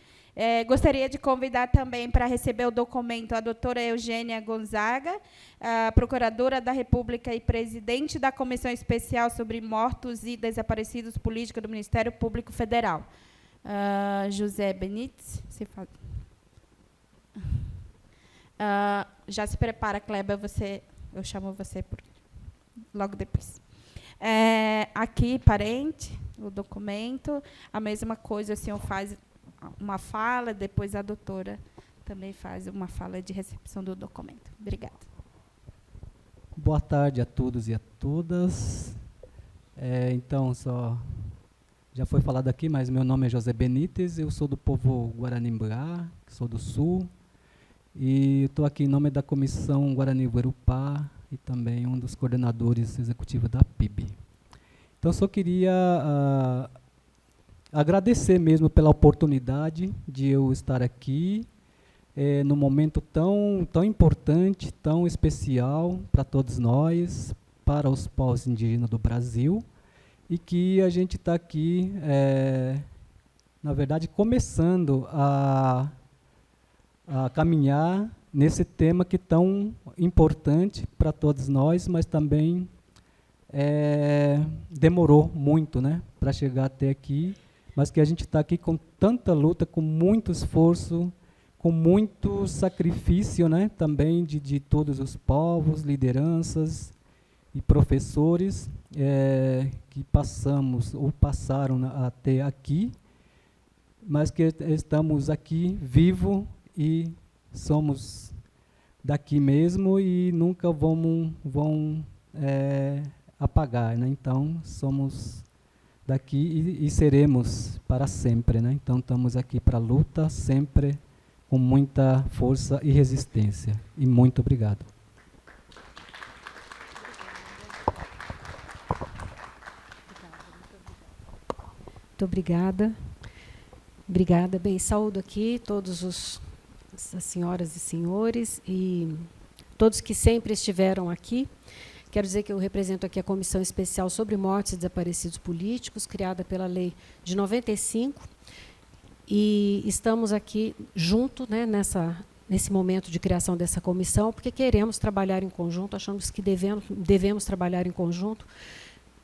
Gostaria de convidar também para receber o documento a doutora Eugênia Gonzaga, a procuradora da República e presidente da Comissão Especial sobre Mortos e Desaparecidos Políticos do Ministério Público Federal. José Benites, se faz... já se prepara, Kleber, eu chamo você logo depois. Aqui, parente, o documento, a mesma coisa, o senhor faz uma fala, depois a doutora também faz uma fala de recepção do documento. Obrigada. Boa tarde a todos e a todas. Então, já foi falado aqui, mas meu nome é José Benites, eu sou do povo Guarani-Mbuá, sou do Sul, e estou aqui em nome da Comissão Guarani-Guerupá e também um dos coordenadores executivos da PIB. Então, só queria agradecer mesmo pela oportunidade de eu estar aqui num momento tão importante, tão especial para todos nós, para os povos indígenas do Brasil, e que a gente está aqui, na verdade, começando a caminhar nesse tema que é tão importante para todos nós, mas também demorou muito, né, para chegar até aqui, mas que a gente está aqui com tanta luta, com muito esforço, com muito sacrifício, né, também de todos os povos, lideranças e professores que passamos ou passaram até aqui, mas que estamos aqui vivos e somos daqui mesmo e nunca vão apagar, né? Então somos daqui e seremos para sempre, né? Então estamos aqui para a luta sempre com muita força e resistência. E muito obrigado. Muito obrigada. Obrigada. Bem, saúdo aqui todos as senhoras e senhores e todos que sempre estiveram aqui. Quero dizer que eu represento aqui a Comissão Especial sobre Mortes e Desaparecidos Políticos, criada pela Lei de 95, e estamos aqui junto, né, nesse momento de criação dessa comissão, porque queremos trabalhar em conjunto, achamos que devemos trabalhar em conjunto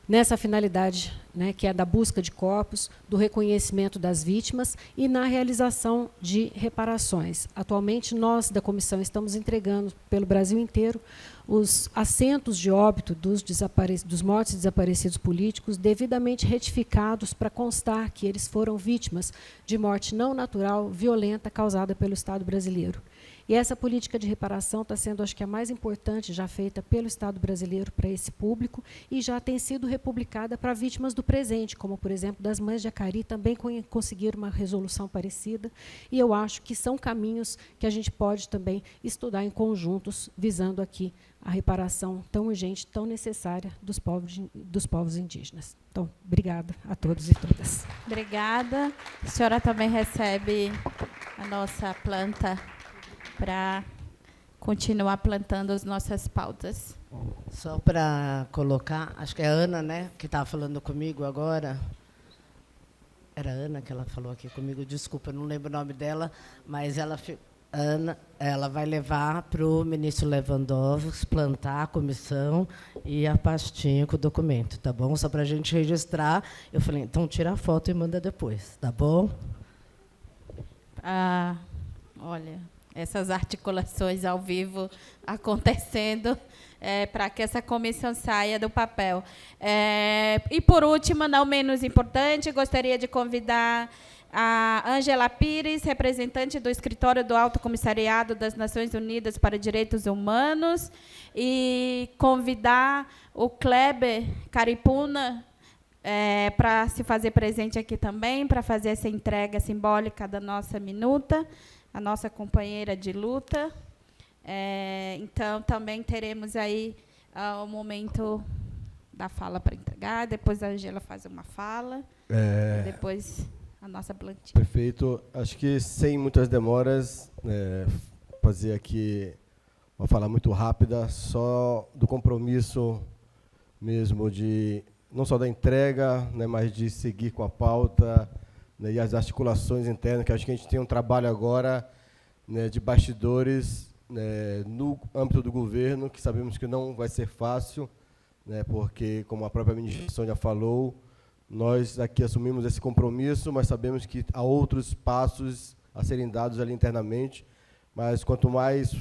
nessa finalidade, né, que é da busca de corpos, do reconhecimento das vítimas e na realização de reparações. Atualmente, nós, da comissão, estamos entregando pelo Brasil inteiro os assentos de óbito dos mortos e desaparecidos políticos devidamente retificados para constar que eles foram vítimas de morte não natural, violenta, causada pelo Estado brasileiro. E essa política de reparação está sendo, acho que, a mais importante já feita pelo Estado brasileiro para esse público e já tem sido republicada para vítimas do presente, como, por exemplo, das mães de Acari, também conseguiram uma resolução parecida. E eu acho que são caminhos que a gente pode também estudar em conjuntos, visando aqui a reparação tão urgente, tão necessária dos povos indígenas. Então, obrigada a todos e todas. Obrigada. A senhora também recebe a nossa planta para continuar plantando as nossas pautas. Só para colocar, acho que é a Ana, né, que estava falando comigo agora. Era a Ana que ela falou aqui comigo, desculpa, eu não lembro o nome dela, mas Ana, ela vai levar para o ministro Lewandowski plantar a comissão e a pastinha com o documento, tá bom? Só para a gente registrar. Eu falei, então tira a foto e manda depois, tá bom? Olha, essas articulações ao vivo acontecendo para que essa comissão saia do papel. E, por último, não menos importante, gostaria de convidar a Ângela Pires, representante do Escritório do Alto Comissariado das Nações Unidas para Direitos Humanos, e convidar o Kleber Caripuna para se fazer presente aqui também, para fazer essa entrega simbólica da nossa minuta, a nossa companheira de luta. Então, também teremos aí o momento da fala para entregar, depois a Ângela faz uma fala, depois a nossa plantinha. Perfeito. Acho que, sem muitas demoras, fazer aqui uma fala muito rápida, só do compromisso mesmo de, não só da entrega, né, mas de seguir com a pauta, né, e as articulações internas, que acho que a gente tem um trabalho agora, né, de bastidores, né, no âmbito do governo, que sabemos que não vai ser fácil, né, porque, como a própria administração já falou, nós aqui assumimos esse compromisso, mas sabemos que há outros passos a serem dados ali internamente, mas quanto mais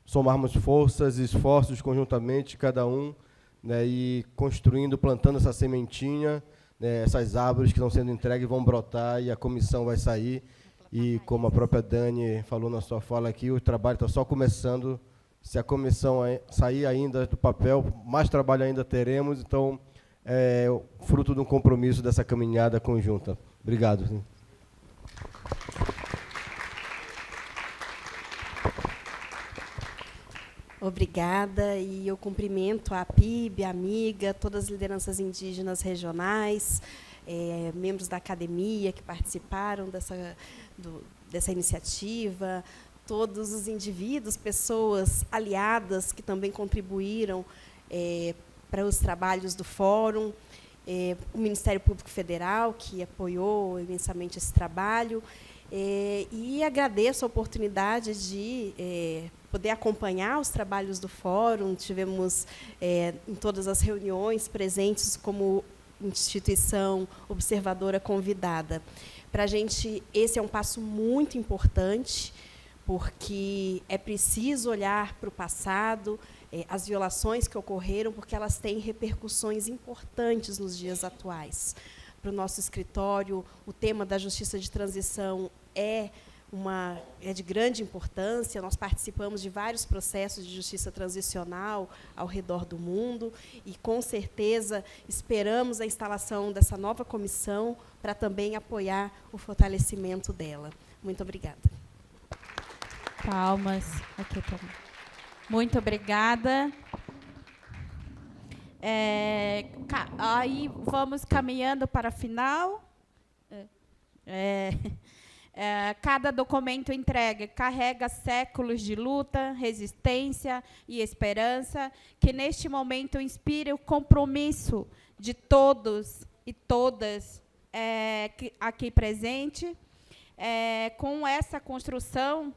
somarmos forças e esforços conjuntamente, cada um, né, e construindo, plantando essa sementinha, né, essas árvores que estão sendo entregues vão brotar e a comissão vai sair. E, como a própria Dani falou na sua fala aqui, o trabalho está só começando. Se a comissão sair ainda do papel, mais trabalho ainda teremos. Então, é fruto de um compromisso dessa caminhada conjunta. Obrigado. Obrigada, e eu cumprimento a PIB, a amiga, todas as lideranças indígenas regionais, membros da academia que participaram dessa iniciativa, todos os indivíduos, pessoas aliadas que também contribuíram para os trabalhos do Fórum, o Ministério Público Federal, que apoiou imensamente esse trabalho, e agradeço a oportunidade de poder acompanhar os trabalhos do Fórum. Tivemos, em todas as reuniões, presentes como instituição observadora convidada. Para a gente, esse é um passo muito importante, porque é preciso olhar para o passado, as violações que ocorreram, porque elas têm repercussões importantes nos dias atuais. Para o nosso escritório, o tema da justiça de transição é de grande importância. Nós participamos de vários processos de justiça transicional ao redor do mundo e, com certeza, esperamos a instalação dessa nova comissão para também apoiar o fortalecimento dela. Muito obrigada. Palmas. Aqui também. Muito obrigada. Aí vamos caminhando para a final. Cada documento entregue carrega séculos de luta, resistência e esperança, que neste momento inspire o compromisso de todos e todas aqui presentes, com essa construção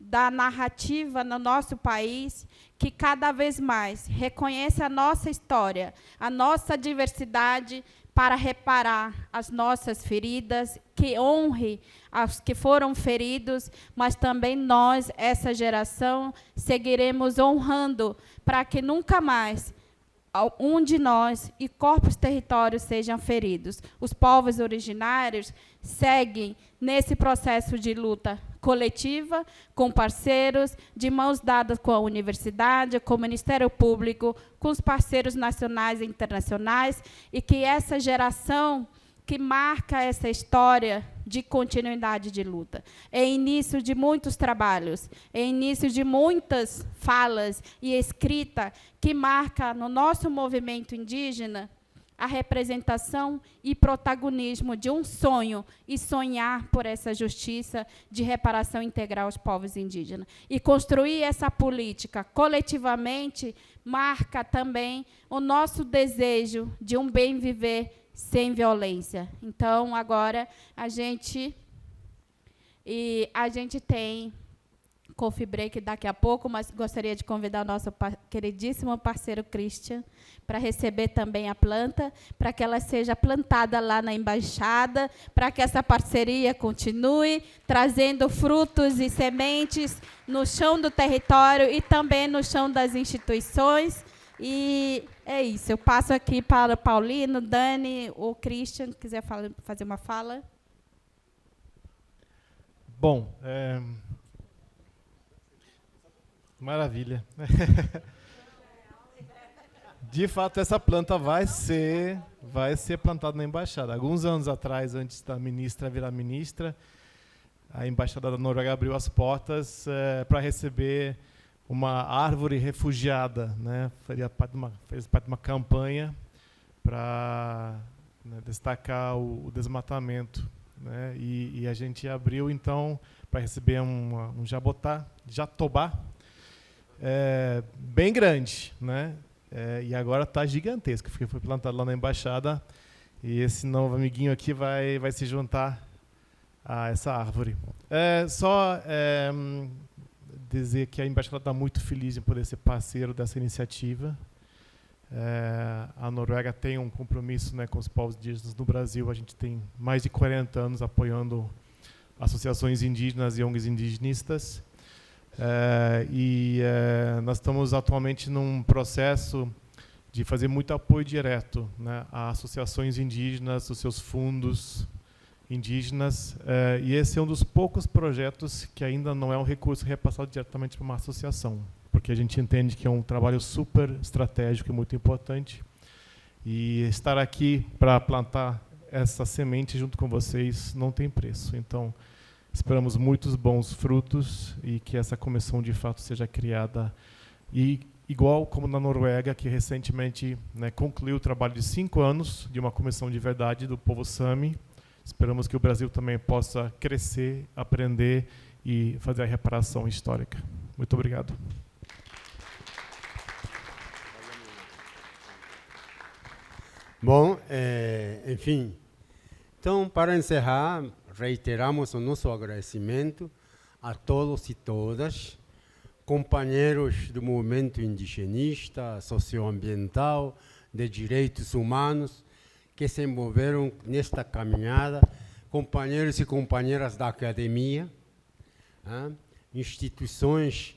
da narrativa no nosso país, que cada vez mais reconheça a nossa história, a nossa diversidade, para reparar as nossas feridas, que honre aos que foram feridos, mas também nós, essa geração, seguiremos honrando, para que nunca mais um de nós e corpos territórios sejam feridos. Os povos originários seguem nesse processo de luta coletiva, com parceiros, de mãos dadas com a universidade, com o Ministério Público, com os parceiros nacionais e internacionais, e que essa geração que marca essa história de continuidade de luta. É início de muitos trabalhos, é início de muitas falas e escrita que marca no nosso movimento indígena a representação e protagonismo de um sonho e sonhar por essa justiça de reparação integral aos povos indígenas. E construir essa política coletivamente marca também o nosso desejo de um bem viver sem violência. Então, agora, a gente tem coffee break daqui a pouco, mas gostaria de convidar o nosso queridíssimo parceiro Christian para receber também a planta, para que ela seja plantada lá na embaixada, para que essa parceria continue trazendo frutos e sementes no chão do território e também no chão das instituições. E é isso. Eu passo aqui para o Paulino, Dani, ou Christian, que quiser fazer uma fala. Bom, maravilha. De fato, essa planta vai ser plantada na embaixada. Alguns anos atrás, antes da ministra virar ministra, a embaixada da Noruega abriu as portas para receber uma árvore refugiada, né? Fez parte de uma campanha para destacar o desmatamento, né? E a gente abriu então para receber um jatobá, bem grande, né? E agora está gigantesco, porque foi plantado lá na embaixada, e esse novo amiguinho aqui vai se juntar a essa árvore. Dizer que a embaixada está muito feliz em poder ser parceiro dessa iniciativa. A Noruega tem um compromisso, né, com os povos indígenas no Brasil. A gente tem mais de 40 anos apoiando associações indígenas e ONGs indigenistas. Nós estamos atualmente num processo de fazer muito apoio direto, né, a associações indígenas, os seus fundos indígenas, e esse é um dos poucos projetos que ainda não é um recurso repassado diretamente para uma associação, porque a gente entende que é um trabalho super estratégico e muito importante, e estar aqui para plantar essa semente junto com vocês não tem preço. Então, esperamos muitos bons frutos e que essa comissão de fato seja criada, e igual como na Noruega, que recentemente, né, concluiu o trabalho de 5 anos de uma comissão de verdade do povo Sami. Esperamos que o Brasil também possa crescer, aprender e fazer a reparação histórica. Muito obrigado. Bom, enfim, então, para encerrar, reiteramos o nosso agradecimento a todos e todas, companheiros do movimento indigenista, socioambiental, de direitos humanos, que se envolveram nesta caminhada, companheiros e companheiras da academia, instituições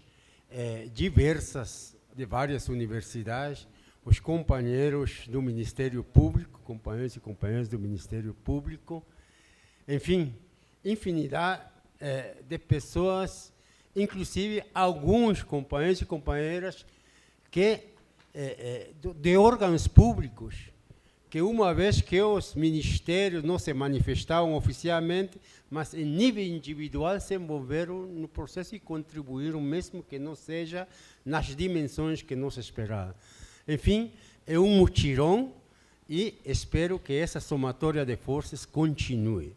diversas de várias universidades, os companheiros do Ministério Público, companheiros e companheiras do Ministério Público, enfim, infinidade de pessoas, inclusive alguns companheiros e companheiras de órgãos públicos, que uma vez que os ministérios não se manifestaram oficialmente, mas em nível individual se envolveram no processo e contribuíram, mesmo que não seja nas dimensões que não se esperava. Enfim, é um mutirão e espero que essa somatória de forças continue.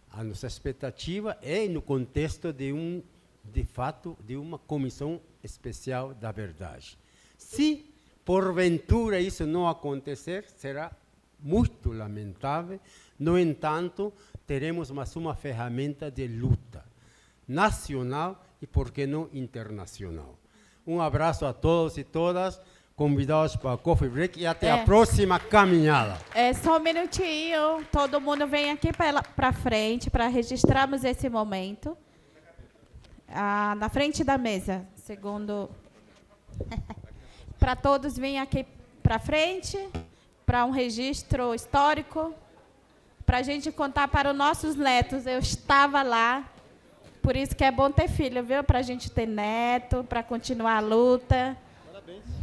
A nossa expectativa é no contexto de fato, de uma comissão especial da verdade. Se porventura isso não acontecer, será muito lamentável. No entanto, teremos mais uma ferramenta de luta nacional e, por que não, internacional. Um abraço a todos e todas, convidados para a Coffee Break e até a próxima caminhada. Só um minutinho, todo mundo vem aqui para frente para registrarmos esse momento. Na frente da mesa, segundo... Para todos virem aqui para frente, para um registro histórico, para a gente contar para os nossos netos. Eu estava lá, por isso que é bom ter filho, viu? Para a gente ter neto, para continuar a luta. Parabéns.